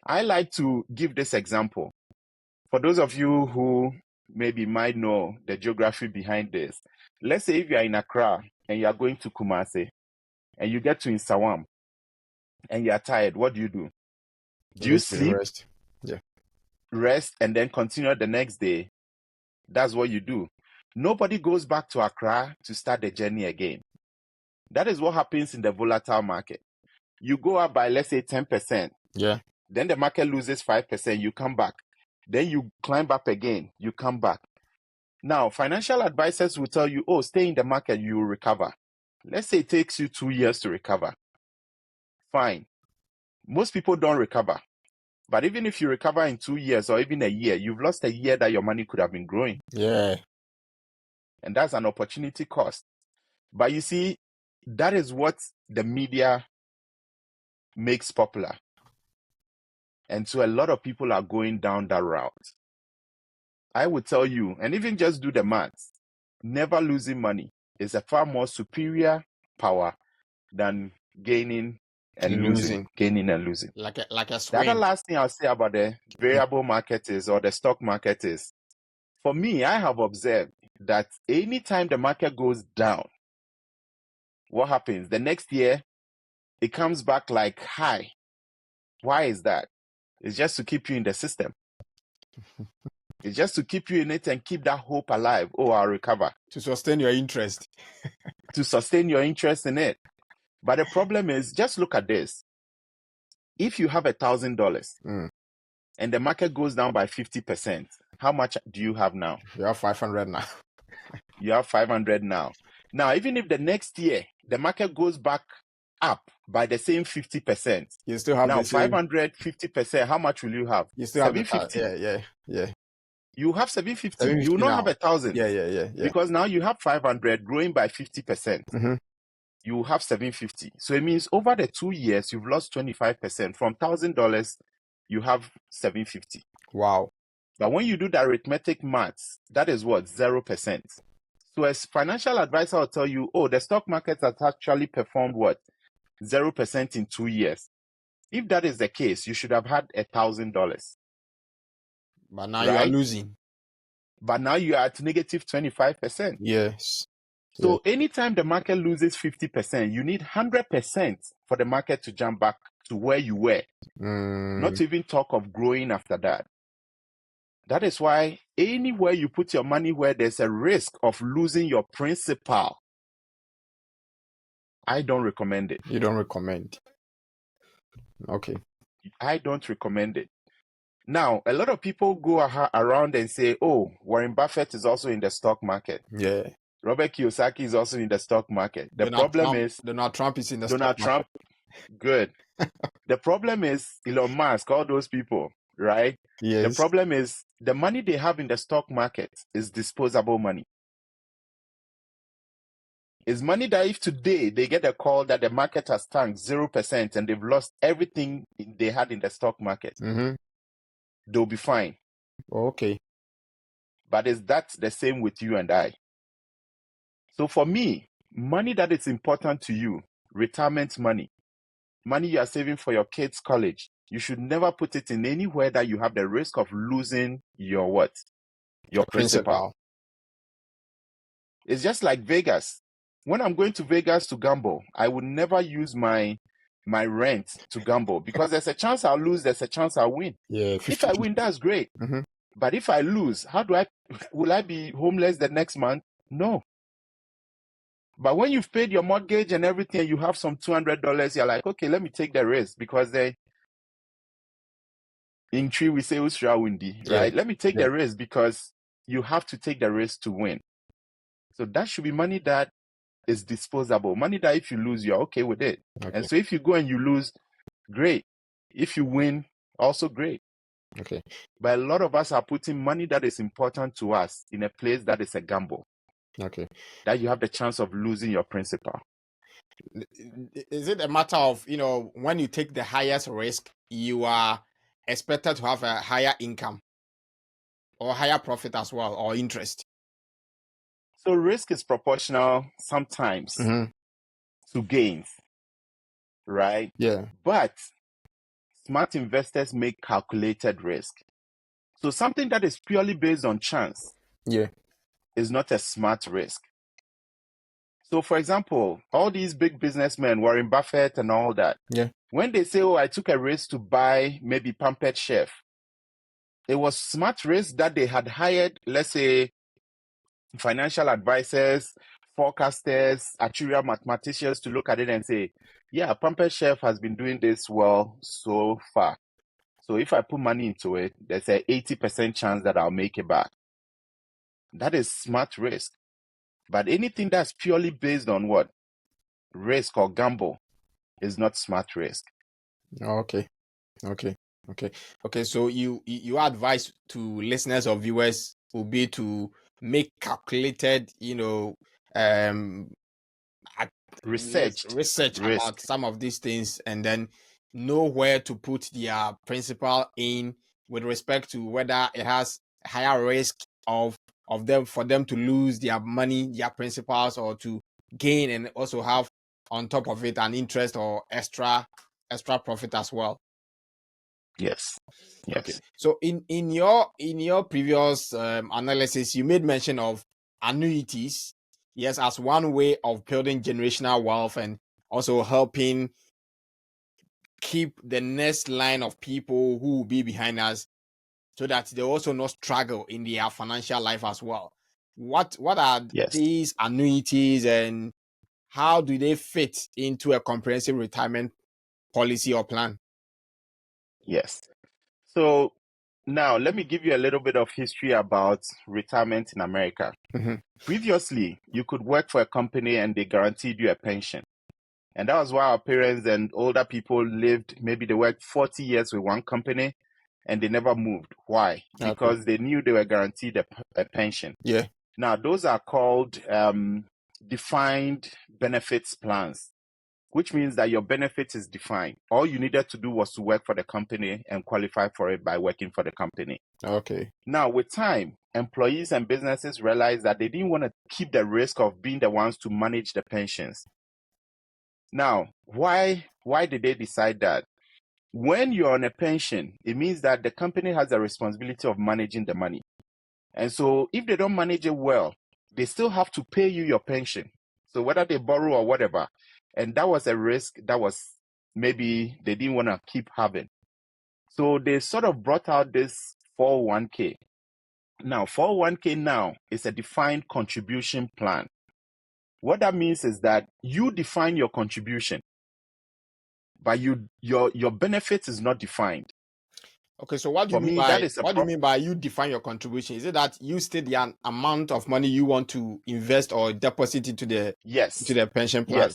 I like to give this example. For those of you who maybe might know the geography behind this, let's say if you are in Accra and you are going to Kumasi and you get to Nsawam and you are tired, what do? Do you sleep? Rest. Yeah. Rest and then continue the next day. That's what you do. Nobody goes back to Accra to start the journey again. That is what happens in the volatile market. You go up by, let's say, 10%. Yeah. Then the market loses 5%. You come back. Then you climb up again. You come back. Now, financial advisors will tell you, oh, stay in the market, you will recover. Let's say it takes you 2 years to recover. Fine. Most people don't recover. But even if you recover in 2 years or even a year, you've lost a year that your money could have been growing. Yeah. And that's an opportunity cost. But you see, that is what the media makes popular. And so a lot of people are going down that route. I would tell you, and even just do the maths, never losing money is a far more superior power than gaining and losing. Gaining and losing. Like a swing. The other last thing I'll say about the variable market is, or the stock market is, for me, I have observed that anytime the market goes down, what happens? The next year, it comes back like high. Why is that? It's just to keep you in the system. It's just to keep you in it and keep that hope alive. Oh, I'll recover. To sustain your interest. To sustain your interest in it. But the problem is, just look at this. If you have $1,000 and the market goes down by 50%, how much do you have now? You have 500 now. You have 500 now. Now, even if the next year the market goes back up by the same 50%, you still have now the same... 550%. How much will you have? You still have 750. Yeah. You have 750. You will not have 1,000. Yeah. Because now you have 500 growing by 50%. Mm-hmm. You have 750. So it means over the 2 years, you've lost 25%. From $1,000, you have 750. Wow. But when you do the arithmetic maths, that is what? 0%. So as financial advisor will tell you, oh, the stock market has actually performed what? 0% in 2 years. If that is the case, you should have had $1,000. But now you are right? losing. But now you are at negative 25%. Yes. So anytime the market loses 50%, you need 100% for the market to jump back to where you were. Not to even talk of growing after that. That is why anywhere you put your money where there's a risk of losing your principal, I don't recommend it. You don't recommend. Okay. I don't recommend it. Now, a lot of people go around and say, oh, Warren Buffett is also in the stock market. Yeah. Robert Kiyosaki is also in the stock market. The Donald problem Trump, is Donald Trump is in the Donald stock market. Trump. Good. The problem is Elon Musk, all those people, right? Yes. The problem is the money they have in the stock market is disposable money. It's money that if today they get a call that the market has tanked 0% and they've lost everything they had in the stock market, they'll be fine. Okay. But is that the same with you and I? So for me, money that is important to you, retirement money you are saving for your kids' college, you should never put it in anywhere that you have the risk of losing your what? Your principal. It's just like Vegas. When I'm going to Vegas to gamble, I would never use my rent to gamble because there's a chance I'll lose, there's a chance I'll win. Yeah. If I win, that's great. But if I lose, will I be homeless the next month? No. But when you've paid your mortgage and everything, you have some $200, you're like, okay, let me take the risk because in tree we say Usra windy, right? Yeah. Let me take the risk because you have to take the risk to win. So that should be money that is disposable. Money that if you lose, you're okay with it. Okay. And so if you go and you lose, great. If you win, also great. Okay. But a lot of us are putting money that is important to us in a place that is a gamble. Okay. That you have the chance of losing your principal. Is it a matter of, when you take the highest risk, you are expected to have a higher income or higher profit as well, or interest? So risk is proportional sometimes to gains, right? Yeah. But smart investors make calculated risk. So something that is purely based on chance is not a smart risk. So for example, all these big businessmen, Warren Buffett and all that, when they say, oh, I took a risk to buy maybe Pampered Chef, it was smart risk that they had hired, let's say, financial advisors, forecasters, actuarial mathematicians to look at it and say, yeah, Pampered Chef has been doing this well so far. So if I put money into it, there's an 80% chance that I'll make it back. That is smart risk. But anything that's purely based on what? Risk or gamble is not smart risk. Okay. So your advice to listeners or viewers will be to make calculated, research about some of these things, and then know where to put their principal in with respect to whether it has higher risk of them for them to lose their money, their principals, or to gain and also have on top of it an interest or extra profit as well. Yes. Okay. So in your previous analysis, you made mention of annuities, yes, as one way of building generational wealth and also helping keep the next line of people who will be behind us, so that they also not struggle in their financial life as well. What are these annuities and how do they fit into a comprehensive retirement policy or plan? Yes. So now let me give you a little bit of history about retirement in America. Previously, you could work for a company and they guaranteed you a pension. And that was why our parents and older people lived, maybe they worked 40 years with one company and they never moved. Why? Because they knew they were guaranteed a pension. Yeah. Now, those are called defined benefits plans, which means that your benefit is defined. All you needed to do was to work for the company and qualify for it by working for the company. Okay. Now, with time, employees and businesses realized that they didn't want to keep the risk of being the ones to manage the pensions. Now, why did they decide that? When you're on a pension, it means that the company has a responsibility of managing the money. And so if they don't manage it well, they still have to pay you your pension. So whether they borrow or whatever. And that was a risk that was maybe they didn't want to keep having. So they sort of brought out this 401k. Now, 401k now is a defined contribution plan. What that means is that you define your contribution, but your benefit is not defined. Okay, so what do For you mean me, by that is what do you mean by you define your contribution? Is it that you state the amount of money you want to invest or deposit into the Yes. pension plan?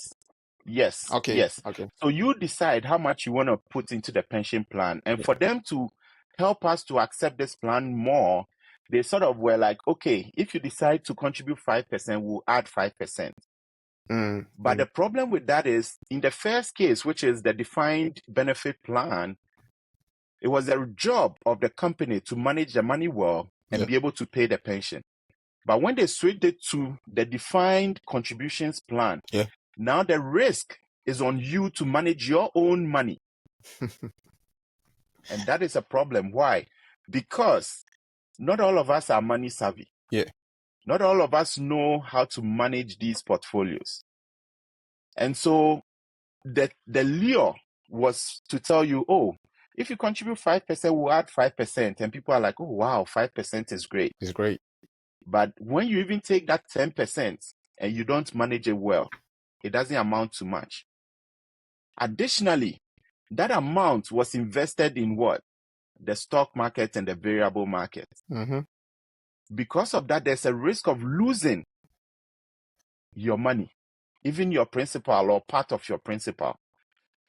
Yes. Okay. Yes. Okay. So you decide how much you want to put into the pension plan. And for them to help us to accept this plan more, they sort of were like, okay, if you decide to contribute 5%, we'll add 5%. But the problem with that is, in the first case, which is the defined benefit plan, it was a job of the company to manage the money well and be able to pay the pension. But when they switched it to the defined contributions plan, now the risk is on you to manage your own money. And that is a problem. Why? Because not all of us are money savvy. Not all of us know how to manage these portfolios. And so the lure was to tell you, oh, if you contribute 5%, we'll add 5%. And people are like, oh, wow, 5% is great. It's great. But when you even take that 10% and you don't manage it well, it doesn't amount to much. Additionally, that amount was invested in what? The stock market and the variable market. Because of that, there's a risk of losing your money, even your principal or part of your principal.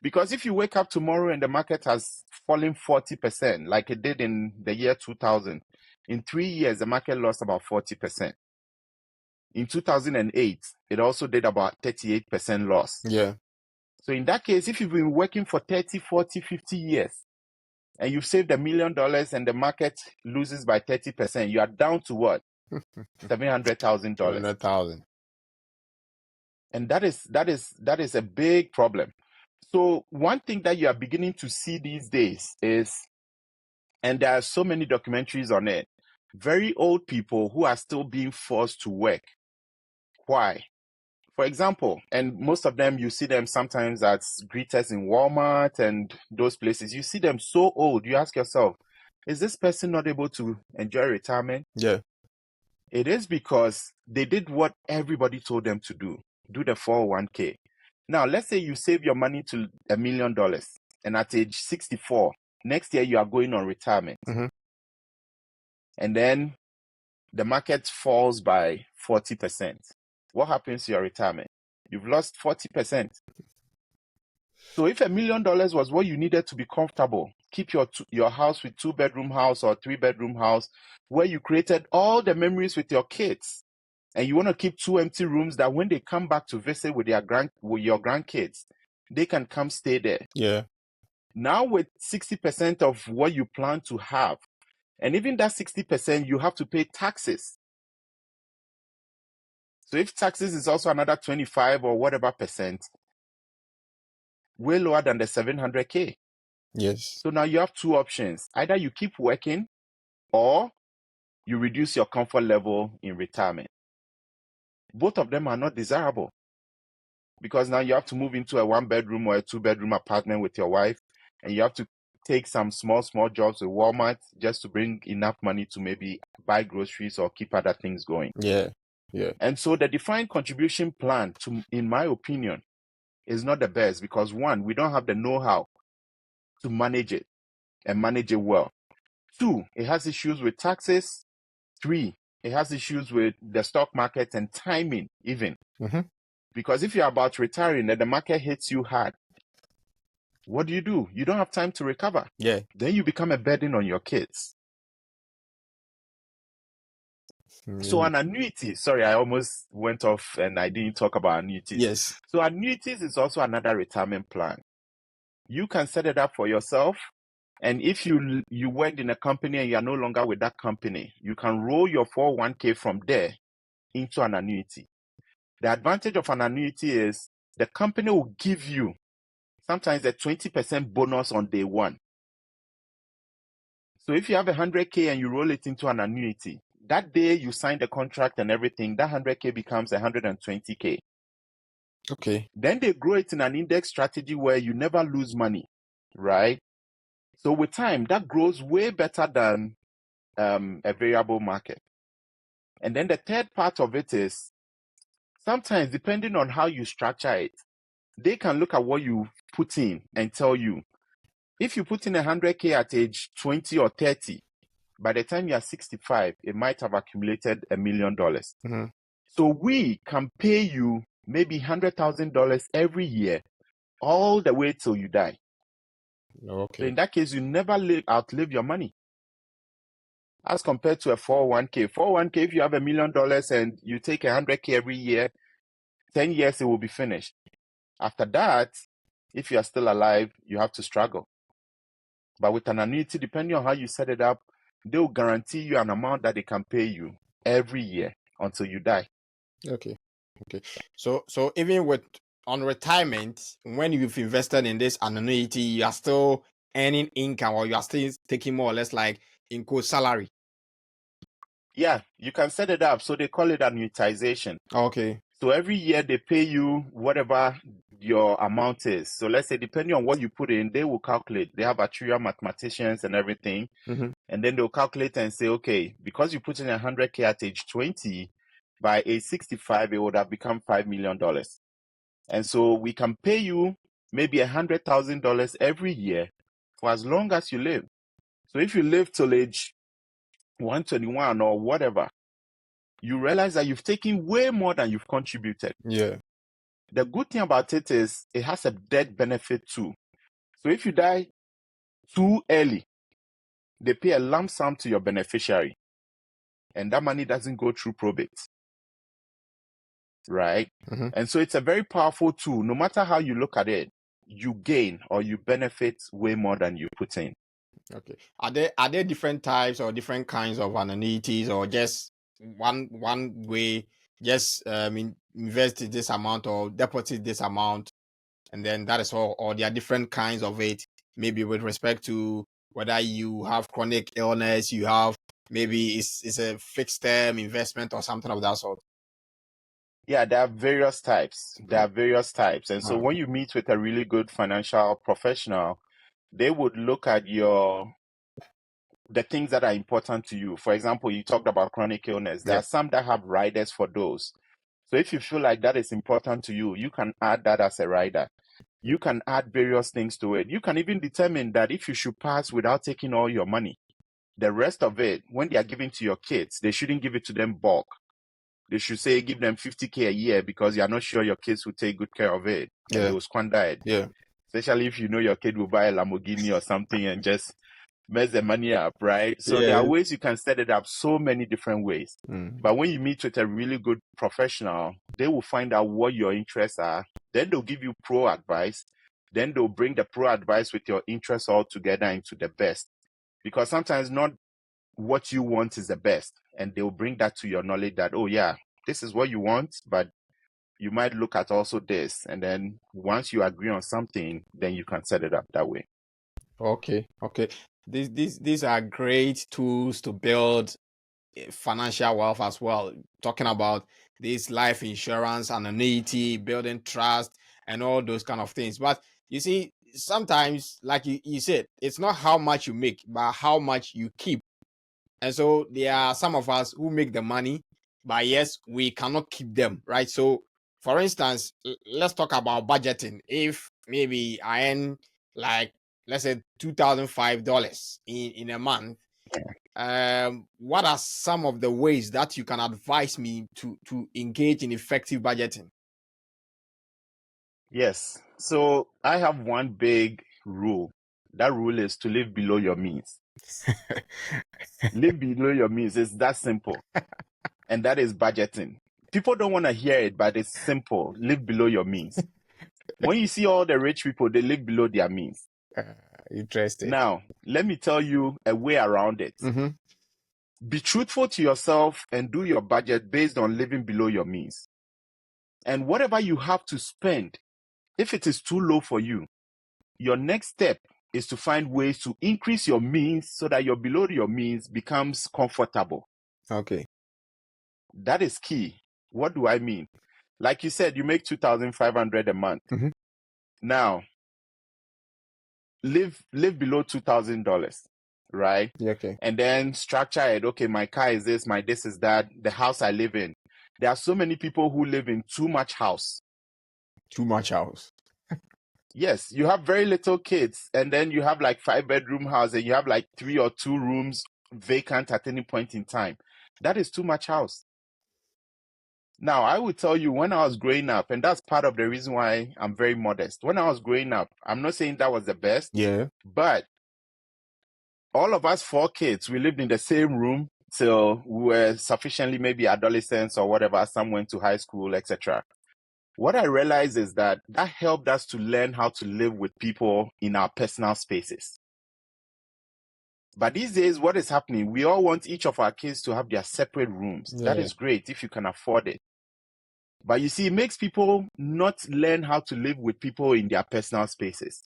Because if you wake up tomorrow and the market has fallen 40%, like it did in the year 2000, in 3 years, the market lost about 40%. In 2008, it also did about 38% loss. So in that case, if you've been working for 30, 40, 50 years, and you've saved $1 million and the market loses by 30%, you are down to what? $700,000. $700,000. And that is a big problem. So one thing that you are beginning to see these days is, and there are so many documentaries on it, very old people who are still being forced to work. Why? For example, and most of them, you see them sometimes as greeters in Walmart and those places. You see them so old, you ask yourself, is this person not able to enjoy retirement? It is because they did what everybody told them to do the 401k. Now, let's say you save your money to $1 million, and at age 64, next year you are going on retirement. And then the market falls by 40%. What happens to your retirement? You've lost 40%. So if $1 million was what you needed to be comfortable, keep your house with 2-bedroom house or 3-bedroom house, where you created all the memories with your kids, and you want to keep 2 empty rooms that when they come back to visit with your grandkids, they can come stay there. Now with 60% of what you plan to have, and even that 60%, you have to pay taxes. So if taxes is also another 25 or whatever percent, way lower than the 700K. So now you have 2 options. Either you keep working or you reduce your comfort level in retirement. Both of them are not desirable, because now you have to move into a 1-bedroom or a 2-bedroom apartment with your wife, and you have to take some small jobs with Walmart just to bring enough money to maybe buy groceries or keep other things going. And so the defined contribution plan, in my opinion, is not the best, because 1, we don't have the know-how to manage it and manage it well. 2, it has issues with taxes. 3, it has issues with the stock market and timing even. Because if you're about retiring and the market hits you hard, what do? You don't have time to recover. Then you become a burden on your kids. So an annuity, sorry, I almost went off and I didn't talk about annuities. Yes. So annuities is also another retirement plan. You can set it up for yourself. And if you worked in a company and you are no longer with that company, you can roll your 401k from there into an annuity. The advantage of an annuity is the company will give you sometimes a 20% bonus on day one. So if you have 100k and you roll it into an annuity, that day you sign the contract and everything, that 100k becomes 120k. Okay. Then they grow it in an index strategy where you never lose money, right? So with time, that grows way better than a variable market. And then the third part of it is sometimes, depending on how you structure it, they can look at what you put in and tell you, if you put in 100k at age 20 or 30, by the time you are 65, it might have accumulated $1 million. Mm-hmm. So we can pay you maybe $100,000 every year, all the way till you die. Okay. So in that case, you never outlive your money. As compared to a 401k. 401k, if you have $1 million and you take 100k every year, 10 years it will be finished. After that, if you are still alive, you have to struggle. But with an annuity, depending on how you set it up, they will guarantee you an amount that they can pay you every year until you die. Okay. So even with on retirement, when you've invested in this annuity, you are still earning income, or you are still taking more or less like in quote salary. Yeah, you can set it up. So they call it annuitization. Okay. So every year they pay you whatever your amount is. So let's say depending on what you put in, they will calculate. They have actuarial mathematicians and everything. Mm-hmm. And then they'll calculate and say, okay, because you put in 100k at age 20, by age 65, it would have become $5 million. And so we can pay you maybe $100,000 every year for as long as you live. So if you live till age 121 or whatever, you realize that you've taken way more than you've contributed. Yeah. The good thing about it is it has a death benefit too. So if you die too early, they pay a lump sum to your beneficiary, and that money doesn't go through probate. Right? Mm-hmm. And so it's a very powerful tool. No matter how you look at it, you gain or you benefit way more than you put in. Okay. Are there different types or different kinds of annuities, or just one way? Just invest this amount or deposit this amount, and then that is all. Or there are different kinds of it. Maybe with respect to whether you have chronic illness, you have maybe it's a fixed term investment or something of that sort. Yeah, there are various types. And so when you meet with a really good financial professional, they would look at the things that are important to you. For example, you talked about chronic illness. There are some that have riders for those. So if you feel like that is important to you, you can add that as a rider. You can add various things to it. You can even determine that if you should pass without taking all your money, the rest of it, when they are giving to your kids, they shouldn't give it to them bulk. They should say give them 50k a year because you are not sure your kids will take good care of it and they will squander it. Yeah. Especially if you know your kid will buy a Lamborghini or something and just mess the money up, right? So there are ways you can set it up, so many different ways. But when you meet with a really good professional, they will find out what your interests are. Then they'll give you pro advice. Then they'll bring the pro advice with your interests all together into the best. Because sometimes not what you want is the best. And they'll bring that to your knowledge that, oh yeah, this is what you want, but you might look at also this. And then once you agree on something, then you can set it up that way. Okay. These are great tools to build financial wealth as well. Talking about this life insurance, annuity, building trust, and all those kind of things. But you see, sometimes, like you said, it's not how much you make, but how much you keep. And so there are some of us who make the money, but yes, we cannot keep them, right? So, for instance, let's talk about budgeting. If maybe I earn like, let's say $2,005 in a month, what are some of the ways that you can advise me to engage in effective budgeting? Yes. So I have one big rule. That rule is to live below your means. Live below your means. It's that simple. and that is budgeting. People don't want to hear it, but it's simple. Live below your means. When you see all the rich people, they live below their means. Interesting. Now, let me tell you a way around it. Mm-hmm. Be truthful to yourself and do your budget based on living below your means. And whatever you have to spend, if it is too low for you, your next step is to find ways to increase your means so that your below your means becomes comfortable. Okay. That is key. What do I mean? Like you said, you make $2,500 a month. Mm-hmm. Now, live below $2,000, right? Yeah, okay. And then structure it. Okay, my car is this, my this is that, the house I live in. There are so many people who live in too much house. Too much house. Yes, you have very little kids, and then you have like 5-bedroom house, and you have like 3 or 2 rooms vacant at any point in time. That is too much house. Now, I will tell you, when I was growing up, and that's part of the reason why I'm very modest. When I was growing up, I'm not saying that was the best, Yeah. but all of us 4 kids, we lived in the same room till we were sufficiently maybe adolescents or whatever. Some went to high school, etc. What I realized is that helped us to learn how to live with people in our personal spaces. But these days, what is happening? We all want each of our kids to have their separate rooms. Yeah. That is great if you can afford it. But you see, it makes people not learn how to live with people in their personal spaces.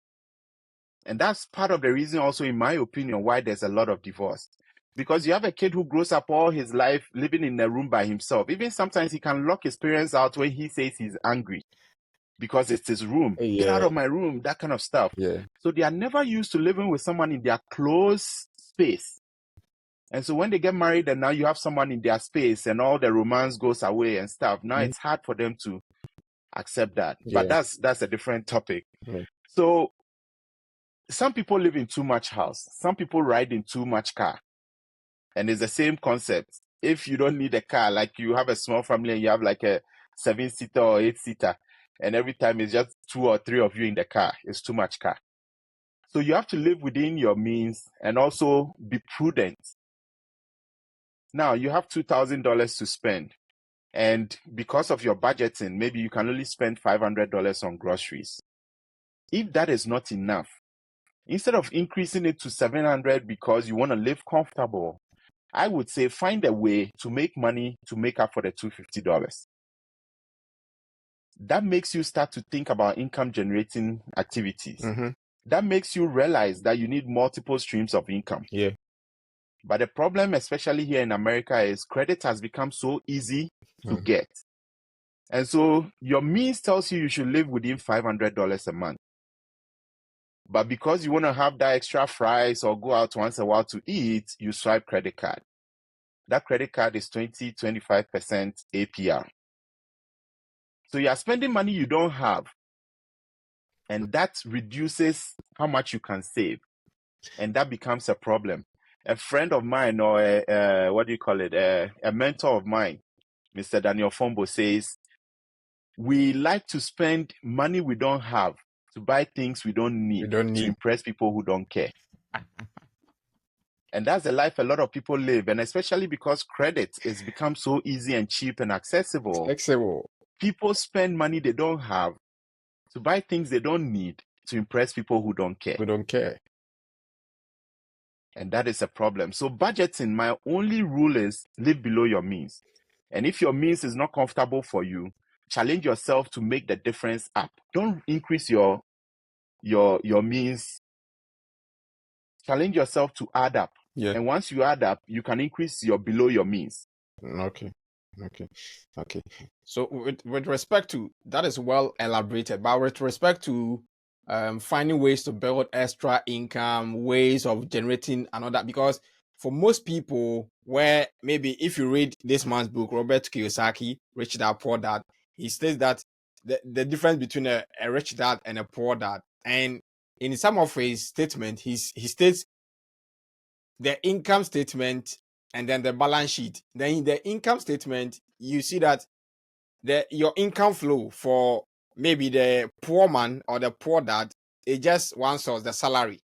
And that's part of the reason also, in my opinion, why there's a lot of divorce. Because you have a kid who grows up all his life living in a room by himself. Even sometimes he can lock his parents out when he says he's angry because it's his room. Yeah. Get out of my room, that kind of stuff. Yeah. So they are never used to living with someone in their close space. And so when they get married and now you have someone in their space and all the romance goes away and stuff, now it's hard for them to accept that. Yeah. But that's a different topic. Right. So some people live in too much house. Some people ride in too much car. And it's the same concept. If you don't need a car, like you have a small family and you have like a 7-seater or 8-seater, and every time it's just 2 or 3 of you in the car, it's too much car. So you have to live within your means and also be prudent. Now you have $2,000 to spend. And because of your budgeting, maybe you can only spend $500 on groceries. If that is not enough, instead of increasing it to $700 because you want to live comfortable, I would say find a way to make money to make up for the $250. That makes you start to think about income generating activities. Mm-hmm. That makes you realize that you need multiple streams of income. Yeah. But the problem, especially here in America, is credit has become so easy to get. And so your means tells you should live within $500 a month. But because you want to have that extra fries or go out once a while to eat, you swipe credit card. That credit card is 20-25% APR. So you are spending money you don't have. And that reduces how much you can save. And that becomes a problem. A friend of mine, or a mentor of mine, Mr. Daniel Fombo, says, we like to spend money we don't have to buy things we don't need to impress people who don't care. And that's the life a lot of people live. And especially because credit has become so easy and cheap and accessible. People spend money they don't have to buy things they don't need to impress people who don't care. And that is a problem. So budgeting, my only rule is live below your means. And if your means is not comfortable for you, challenge yourself to make the difference up. Don't increase your means. Challenge yourself to add up. Yeah. And once you add up, you can increase your below your means. Okay. So with respect to that is well elaborated, but with respect to finding ways to build extra income, ways of generating another, because for most people, where maybe if you read this man's book, Robert Kiyosaki, Rich Dad Poor Dad, he states that the difference between a rich dad and a poor dad, and in some of his statement, he states the income statement and then the balance sheet. Then in the income statement, you see that your income flow for maybe the poor man or the poor dad is just one source, the salary.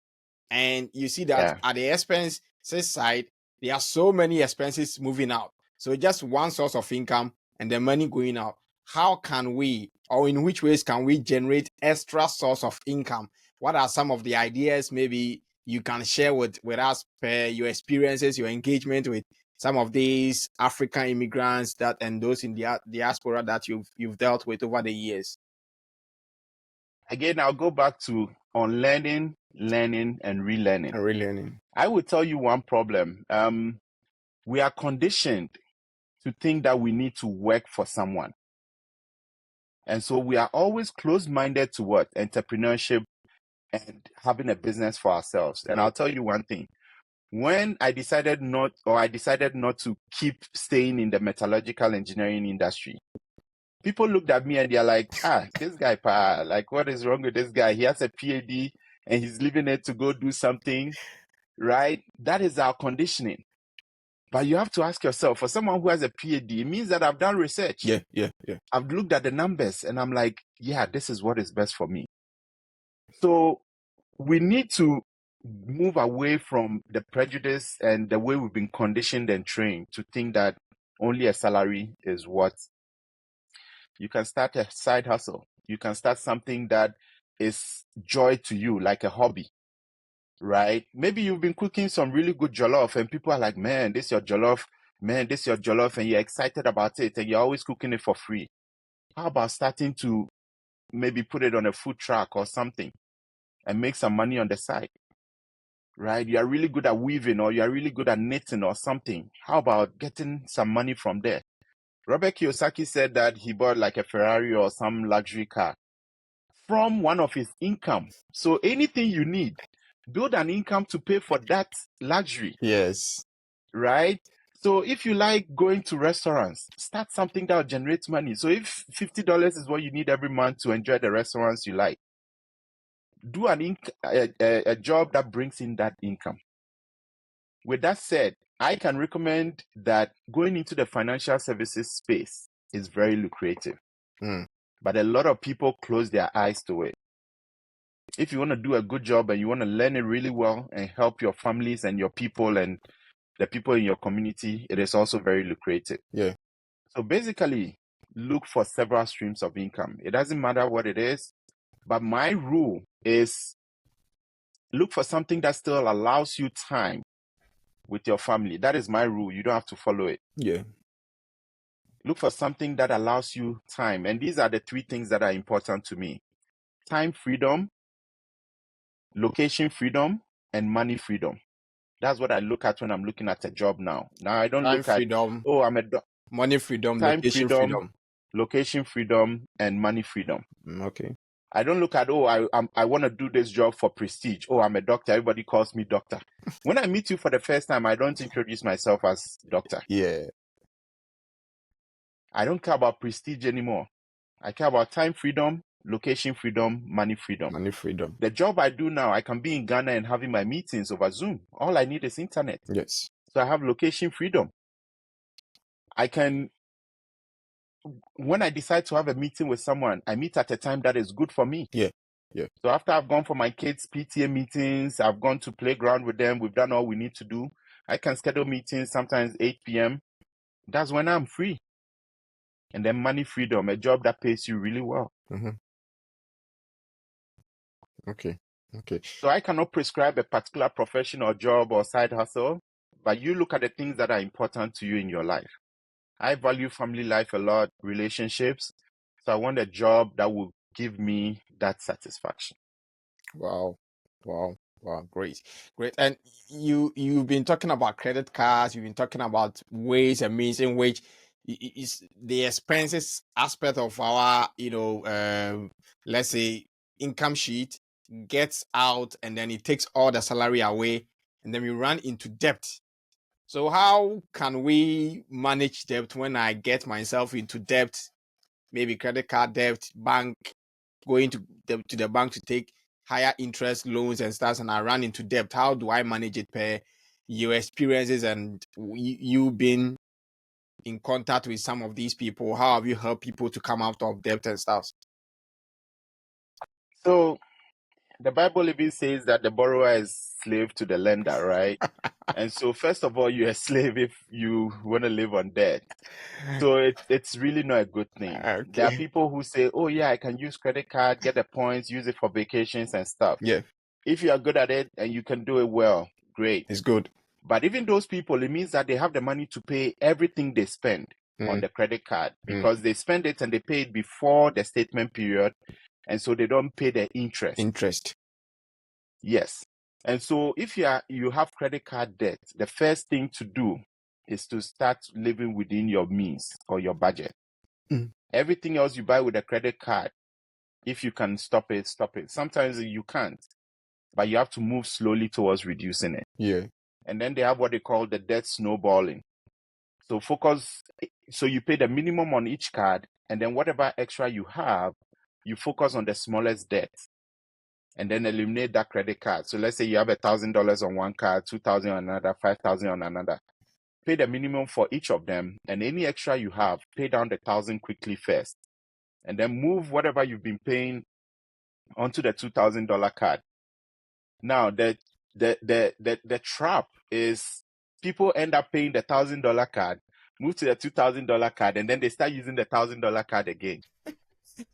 And you see that at the expenses side, there are so many expenses moving out. So just one source of income and the money going out. How can we, or in which ways can we generate extra source of income? What are some of the ideas maybe you can share with us, your experiences, your engagement with some of these African immigrants that and those in the diaspora that you've dealt with over the years? Again, I'll go back to unlearning, learning, and relearning. Relearning. I will tell you one problem. We are conditioned to think that we need to work for someone. And so we are always closed-minded to what? Entrepreneurship and having a business for ourselves. And I'll tell you one thing. When I decided not to keep staying in the metallurgical engineering industry, people looked at me and they're like, this guy, like, what is wrong with this guy? He has a PhD and he's leaving it to go do something, right? That is our conditioning. But you have to ask yourself, for someone who has a PhD, it means that I've done research. Yeah. I've looked at the numbers and I'm like, yeah, this is what is best for me. So we need to move away from the prejudice and the way we've been conditioned and trained to think that only a salary is what. You can start a side hustle. You can start something that is joy to you, like a hobby, right? Maybe you've been cooking some really good jollof and people are like, man, this is your jollof, and you're excited about it and you're always cooking it for free. How about starting to maybe put it on a food truck or something and make some money on the side, right? You are really good at weaving or you are really good at knitting or something. How about getting some money from there? Robert Kiyosaki said that he bought like a Ferrari or some luxury car from one of his income. So anything you need, build an income to pay for that luxury. Yes. Right? So if you like going to restaurants, start something that will generate money. So if $50 is what you need every month to enjoy the restaurants you like, do a job that brings in that income. With that said, I can recommend that going into the financial services space is very lucrative. But a lot of people close their eyes to it. If you want to do a good job and you want to learn it really well and help your families and your people and the people in your community, it is also very lucrative. Yeah. So basically, look for several streams of income. It doesn't matter what it is, but my rule is look for something that still allows you time with your family. That is my rule. You don't have to follow it. Yeah. Look for something that allows you time. And these are the three things that are important to me: time freedom, location freedom, and money freedom. That's what I look at when I'm looking at a job now. Now I don't Time look freedom, at, I'm a money freedom, time location freedom, location freedom, and money freedom. Okay. I don't look at, I want to do this job for prestige. I'm a doctor. Everybody calls me doctor. When I meet you for the first time, I don't introduce myself as doctor. Yeah. I don't care about prestige anymore. I care about time freedom, location freedom, money freedom. Money freedom. The job I do now, I can be in Ghana and having my meetings over Zoom. All I need is internet. Yes. So I have location freedom. I can, when I decide to have a meeting with someone, I meet at a time that is good for me. Yeah. So after I've gone for my kids' PTA meetings, I've gone to playground with them, we've done all we need to do, I can schedule meetings sometimes 8 p.m. That's when I'm free. And then money freedom, a job that pays you really well. Okay. So I cannot prescribe a particular profession or job or side hustle, but you look at the things that are important to you in your life. I value family life a lot, relationships. So I want a job that will give me that satisfaction. Wow. Great. And you've been talking about credit cards. You've been talking about ways and means in which is the expenses aspect of our, let's say income sheet gets out, and then it takes all the salary away, and then we run into debt. So how can we manage debt when I get myself into debt? Maybe credit card debt, bank, going to the bank to take higher interest loans and stuff, and I run into debt. How do I manage it per your experiences and you been in contact with some of these people? How have you helped people to come out of debt and stuff? So the Bible even says that the borrower is slave to the lender, right? And so, first of all, you're a slave if you want to live on debt. So it's really not a good thing. There are Okay. people who say, oh yeah, I can use credit card, get the points, use it for vacations and stuff. Yeah, If you are good at it and you can do it well, great. it's good. But even those people, it means that they have the money to pay everything they spend on the credit card because they spend it and they pay it before the statement period. And so they don't pay the interest. Interest. Yes. And so if you have credit card debt, the first thing to do is to start living within your means or your budget. Everything else you buy with a credit card, if you can stop it, stop it. Sometimes you can't, but you have to move slowly towards reducing it. Yeah. And then they have what they call the debt snowballing. So you pay the minimum on each card, and then whatever extra you have, you focus on the smallest debt. And then eliminate that credit card. So let's say you have $1,000 on one card, 2,000 on another, 5,000 on another. Pay the minimum for each of them, and any extra you have, pay down the 1,000 quickly first, and then move whatever you've been paying onto the $2,000 card. Now, the trap is people end up paying the $1,000 card, move to the $2,000 card, and then they start using the $1,000 card again.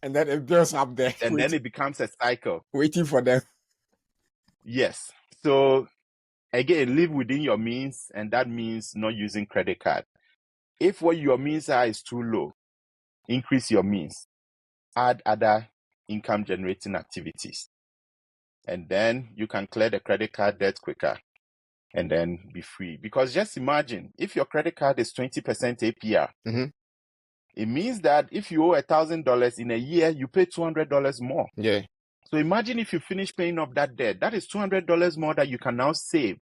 And then it builds up there. And then it becomes a cycle. Waiting for them. Yes. So again, live within your means, and that means not using credit card. If what your means are is too low, increase your means. Add other income generating activities. And then you can clear the credit card debt quicker and then be free. Because just imagine, if your credit card is 20% APR, it means that if you owe $1,000 in a year, you pay $200 more. Yeah. So imagine if you finish paying off that debt, that is $200 more that you can now save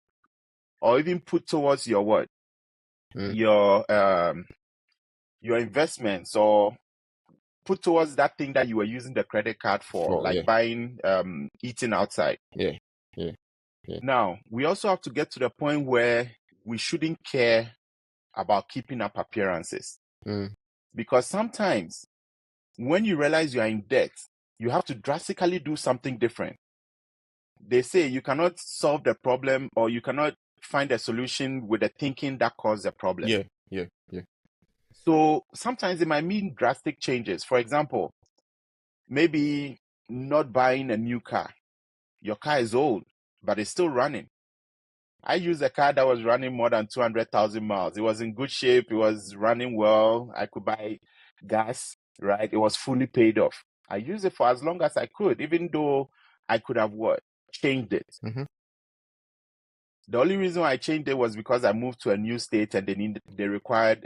or even put towards your what? Your investments, or put towards that thing that you were using the credit card for, like buying, eating outside. Yeah. Now, we also have to get to the point where we shouldn't care about keeping up appearances. Because sometimes when you realize you are in debt, you have to drastically do something different. They say you cannot solve the problem, or you cannot find a solution with the thinking that caused the problem. Yeah. So sometimes it might mean drastic changes. For example, maybe not buying a new car. Your car is old, but it's still running. I used a car that was running more than 200,000 miles. It was in good shape. It was running well. I could buy gas, right? It was fully paid off. I used it for as long as I could, even though I could have changed it. The only reason I changed it was because I moved to a new state and they required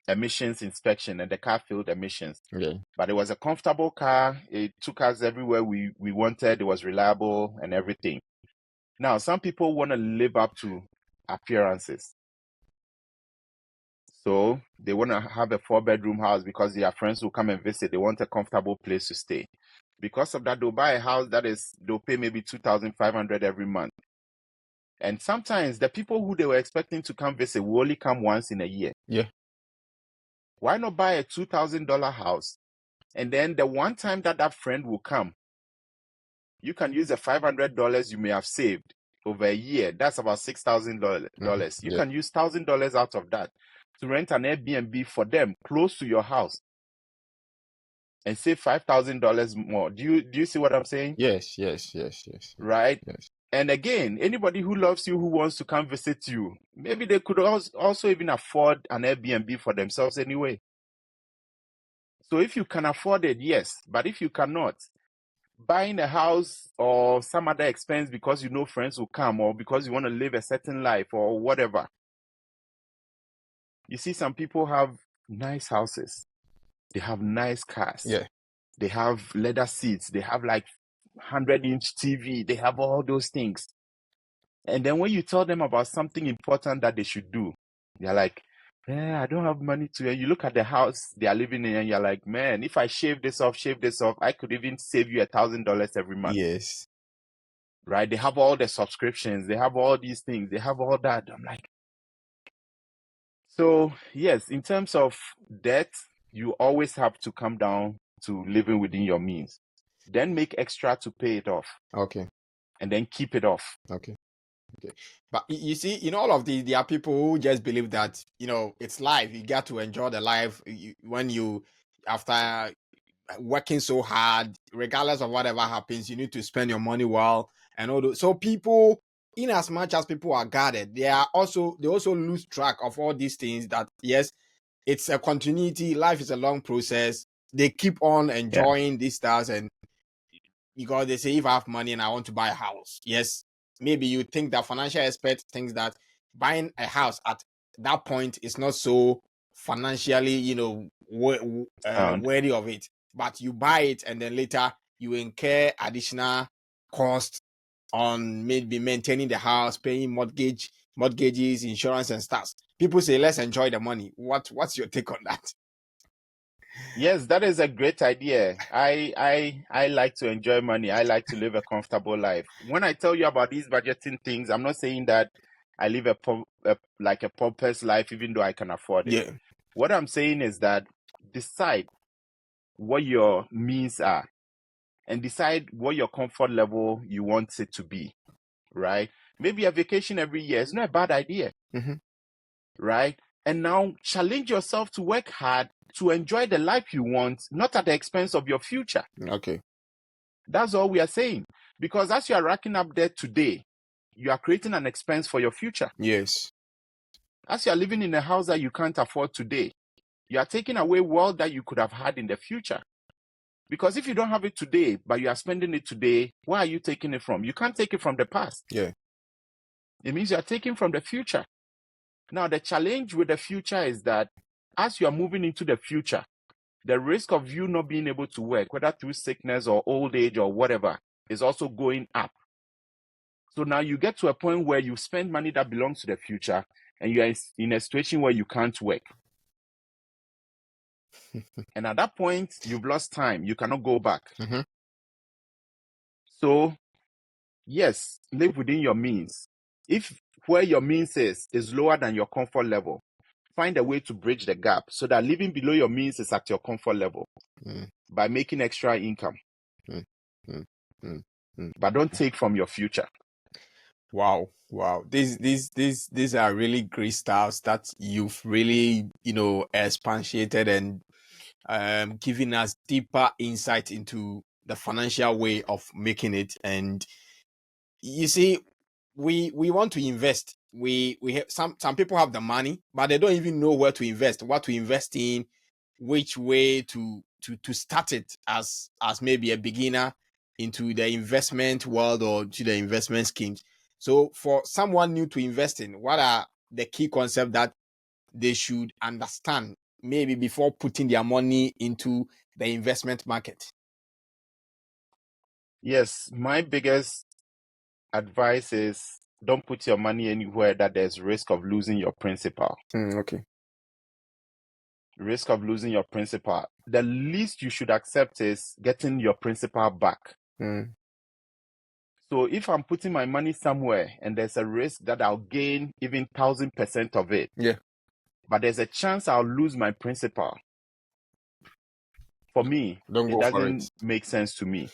emissions inspection, and the car failed emissions. Okay. But it was a comfortable car. It took us everywhere we wanted. It was reliable and everything. Now, some people want to live up to appearances. So they want to have a 4-bedroom house because their friends will come and visit. They want a comfortable place to stay. Because of that, they'll buy a house they'll pay maybe $2,500 every month. And sometimes the people who they were expecting to come visit will only come once in a year. Yeah. Why not buy a $2,000 house? And then the one time that friend will come, you can use the $500 you may have saved over a year. That's about $6,000. You can use $1,000 out of that to rent an Airbnb for them close to your house and save $5,000 more. Do you see what I'm saying? Yes. Right? Yes. And again, anybody who loves you, who wants to come visit you, maybe they could also even afford an Airbnb for themselves anyway. So if you can afford it, yes. But if you cannot, buying a house or some other expense because you know friends will come, or because you want to live a certain life or whatever. You see, some people have nice houses. They have nice cars. Yeah. They have leather seats. They have like 100-inch TV. They have all those things. And then when you tell them about something important that they should do, they're like, yeah, I don't have money to. And you look at the house they are living in and you're like, man, if I shave this off, I could even save you $1,000 every month. Yes. Right? They have all the subscriptions. They have all these things. They have all that. I'm like, so yes, in terms of debt, you always have to come down to living within your means. then make extra to pay it off, Okay. and then keep it off. Okay. But you see, in all of these, there are people who just believe that, it's life. You got to enjoy the life when you, after working so hard, regardless of whatever happens, you need to spend your money well and all those. So people, in as much as people are guarded, they also lose track of all these things that, yes, it's a continuity. Life is a long process. They keep on enjoying these stars, and because they say, if I have money and I want to buy a house, yes, maybe you think that financial expert thinks that buying a house at that point is not so financially, worthy of it. But you buy it, and then later you incur additional cost on maybe maintaining the house, paying mortgages, insurance, and stuff. People say, let's enjoy the money. What's your take on that? Yes, that is a great idea. I like to enjoy money. I like to live a comfortable life. When I tell you about these budgeting things, I'm not saying that I live a pauper's life, even though I can afford it. Yeah. What I'm saying is that decide what your means are, and decide what your comfort level you want it to be, right? Maybe a vacation every year is not a bad idea, right? And now challenge yourself to work hard to enjoy the life you want, not at the expense of your future. Okay. That's all we are saying. Because as you are racking up debt today, you are creating an expense for your future. Yes. As you are living in a house that you can't afford today, you are taking away wealth that you could have had in the future. Because if you don't have it today, but you are spending it today, where are you taking it from? You can't take it from the past. Yeah. It means you are taking from the future. Now, the challenge with the future is that as you are moving into the future, the risk of you not being able to work, whether through sickness or old age or whatever, is also going up. So now you get to a point where you spend money that belongs to the future, and you are in a situation where you can't work. And at that point, you've lost time. You cannot go back. So, yes, live within your means. If where your means is lower than your comfort level, find a way to bridge the gap so that living below your means is at your comfort level by making extra income. But don't take from your future. Wow. These are really great styles that you've really, expatiated and giving us deeper insight into the financial way of making it. And you see, we want to invest. We have some people have the money, but they don't even know where to invest, what to invest in, which way to start it as maybe a beginner into the investment world or to the investment schemes. So for someone new to invest in, what are the key concepts that they should understand maybe before putting their money into the investment market? Yes, my biggest advice is don't put your money anywhere that there's risk of losing your principal. Okay. Risk of losing your principal. The least you should accept is getting your principal back. So if I'm putting my money somewhere and there's a risk that I'll gain even 1,000% of it, but there's a chance I'll lose my principal, for me, it doesn't make sense to me.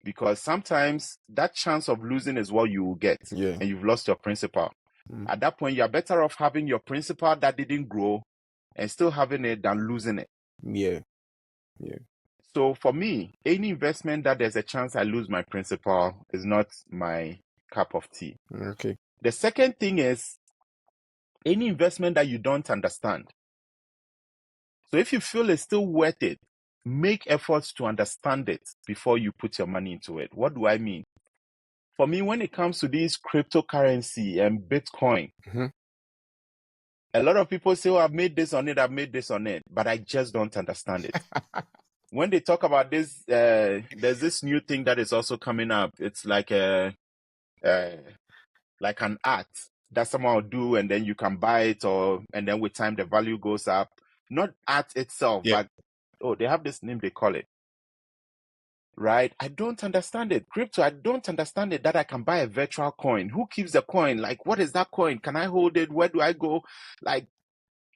Because sometimes that chance of losing is what you will get, and you've lost your principal. At that point, you're better off having your principal that didn't grow and still having it than losing it. Yeah. So for me, any investment that there's a chance I lose my principal is not my cup of tea. Okay. The second thing is any investment that you don't understand. So if you feel it's still worth it, make efforts to understand it before you put your money into it. What do I mean? For me, when it comes to these cryptocurrency and Bitcoin, a lot of people say, oh, I've made this on it, but I just don't understand it. When they talk about this, there's this new thing that is also coming up. It's like an art that someone will do, and then you can buy it, and then with time the value goes up. Not art itself, but they have this name they call it. Right? I don't understand it. Crypto, I don't understand it that I can buy a virtual coin. Who keeps the coin? Like, what is that coin? Can I hold it? Where do I go? Like,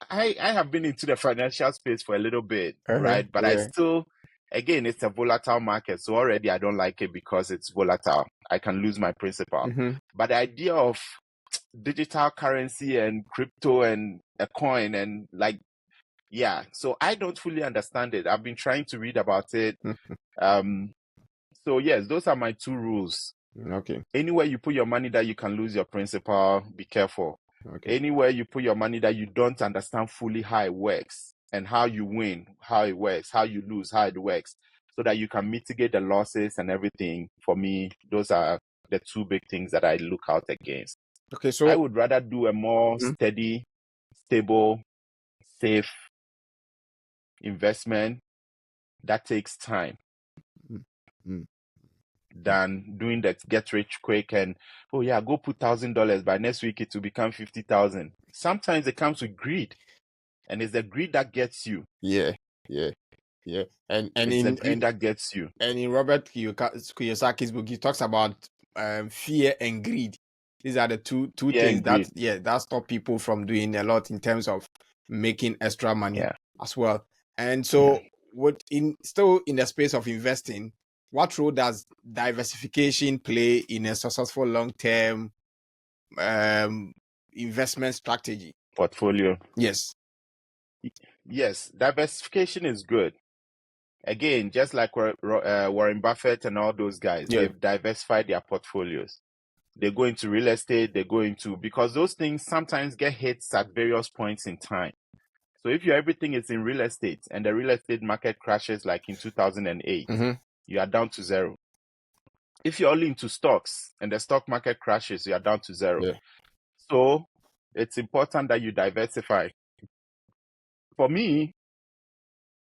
I have been into the financial space for a little bit, right? But I still again, it's a volatile market. So already I don't like it because it's volatile. I can lose my principal. But the idea of digital currency and crypto and a coin and like, yeah, so I don't fully understand it. I've been trying to read about it. So yes, those are my two rules. Okay. Anywhere you put your money that you can lose your principal, be careful. Okay. Anywhere you put your money that you don't understand fully how it works and how you win, how it works, how you lose, how it works, so that you can mitigate the losses and everything. For me, those are the two big things that I look out against. Okay, so I would rather do a more steady, stable, safe investment that takes time than doing that get rich quick and, oh yeah, go put $1,000 by next week it will become 50,000. Sometimes it comes with greed, and it's the greed that gets you. Yeah. And It's the greed that gets you. And in Robert Kiyosaki's book, he talks about fear and greed. These are the two things that stop people from doing a lot in terms of making extra money as well. And so, still in the space of investing, what role does diversification play in a successful long-term investment strategy? Portfolio. Yes, diversification is good. Again, just like Warren Buffett and all those guys, they've diversified their portfolios. They go into real estate, because those things sometimes get hits at various points in time. So if everything is in real estate and the real estate market crashes like in 2008, you are down to zero. If you're only into stocks and the stock market crashes, you are down to zero. Yeah. So it's important that you diversify. For me,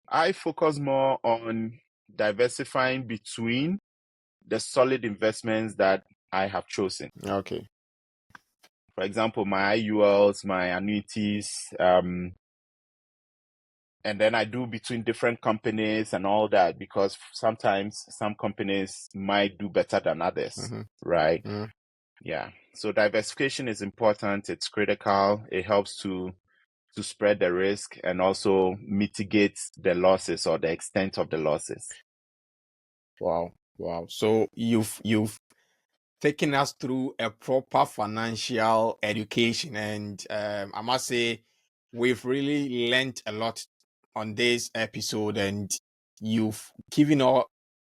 I focus more on diversifying between the solid investments that I have chosen. Okay. For example, my IULs, my annuities, and then I do between different companies and all that, because sometimes some companies might do better than others, right? Yeah. So diversification is important. It's critical. It helps to spread the risk and also mitigate the losses or the extent of the losses. Wow. So you've taken us through a proper financial education, and I must say we've really learned a lot on this episode, and you've given all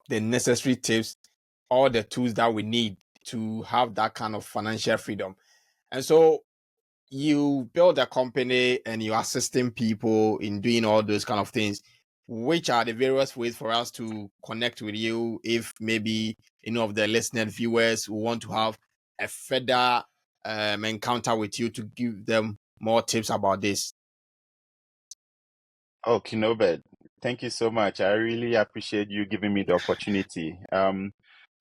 the necessary tips, all the tools that we need to have that kind of financial freedom. And so you build a company and you're assisting people in doing all those kind of things. Which are the various ways for us to connect with you if maybe any of the listener viewers who want to have a further encounter with you to give them more tips about this? Oh, Kinobed, thank you so much. I really appreciate you giving me the opportunity.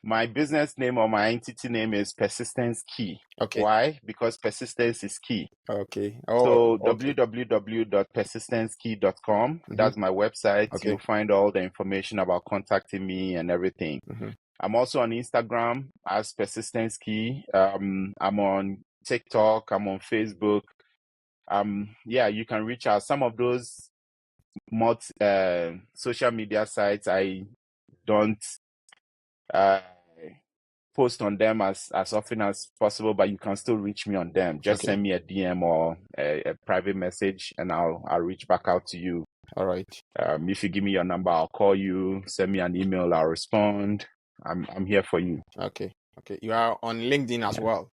My business name or my entity name is Persistence Key. Okay. Why? Because persistence is key. Okay. So www.persistencekey.com. That's my website. Okay. You'll find all the information about contacting me and everything. I'm also on Instagram as Persistence Key. I'm on TikTok. I'm on Facebook. Yeah, you can reach out. Some of those social media sites, I don't post on them as often as possible, but you can still reach me on them. Just send me a DM or a private message and I'll reach back out to you. All right. If you give me your number, I'll call you. Send me an email, I'll respond. I'm here for you. Okay. You are on LinkedIn as well?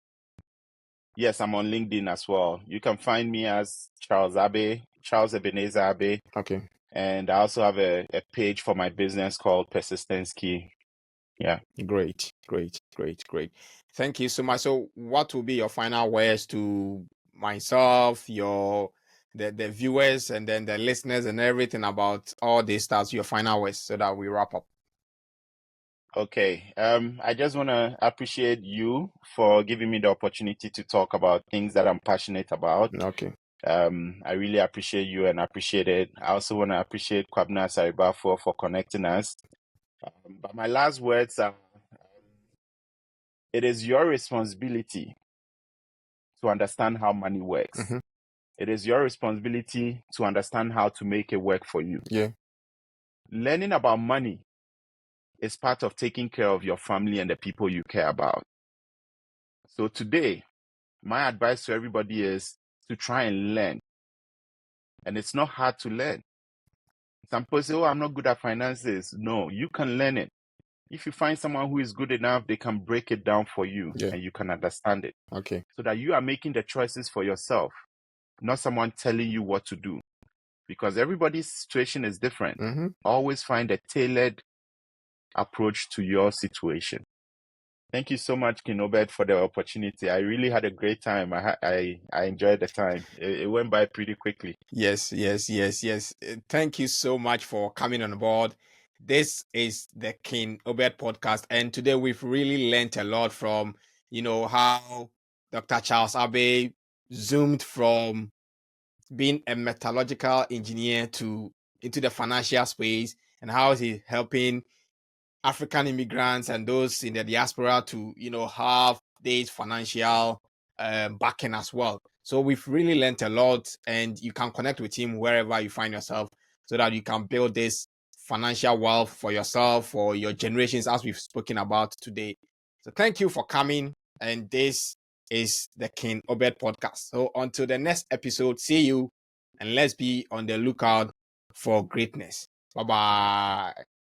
Yes, I'm on LinkedIn as well. You can find me as Charles Ebenezer Abbey. Okay. And I also have a page for my business called Persistence Key. Yeah. Great. Thank you so much. So what will be your final words to myself, the viewers, and then the listeners and everything about all this stuff, your final words, so that we wrap up? Okay. I just want to appreciate you for giving me the opportunity to talk about things that I'm passionate about. Okay. I really appreciate you and appreciate it. I also want to appreciate Kwabena Sariba for connecting us. But my last words are, it is your responsibility to understand how money works. It is your responsibility to understand how to make it work for you. Yeah. Learning about money is part of taking care of your family and the people you care about. So today, my advice to everybody is to try and learn. And it's not hard to learn. Some people say, oh, I'm not good at finances. No, you can learn it. If you find someone who is good enough, they can break it down for you and you can understand it. Okay. So that you are making the choices for yourself, not someone telling you what to do. Because everybody's situation is different. Always find a tailored approach to your situation. Thank you so much, King Obed, for the opportunity. I really had a great time. I enjoyed the time. It went by pretty quickly. Yes. Thank you so much for coming on board. This is the King Obed podcast, and today we've really learned a lot from, how Dr. Charles Abbey zoomed from being a metallurgical engineer into the financial space, and how he's helping African immigrants and those in the diaspora to, have this financial backing as well. So we've really learned a lot, and you can connect with him wherever you find yourself so that you can build this financial wealth for yourself, for your generations, as we've spoken about today. So thank you for coming. And this is the King Obed podcast. So until the next episode, see you, and let's be on the lookout for greatness. Bye bye.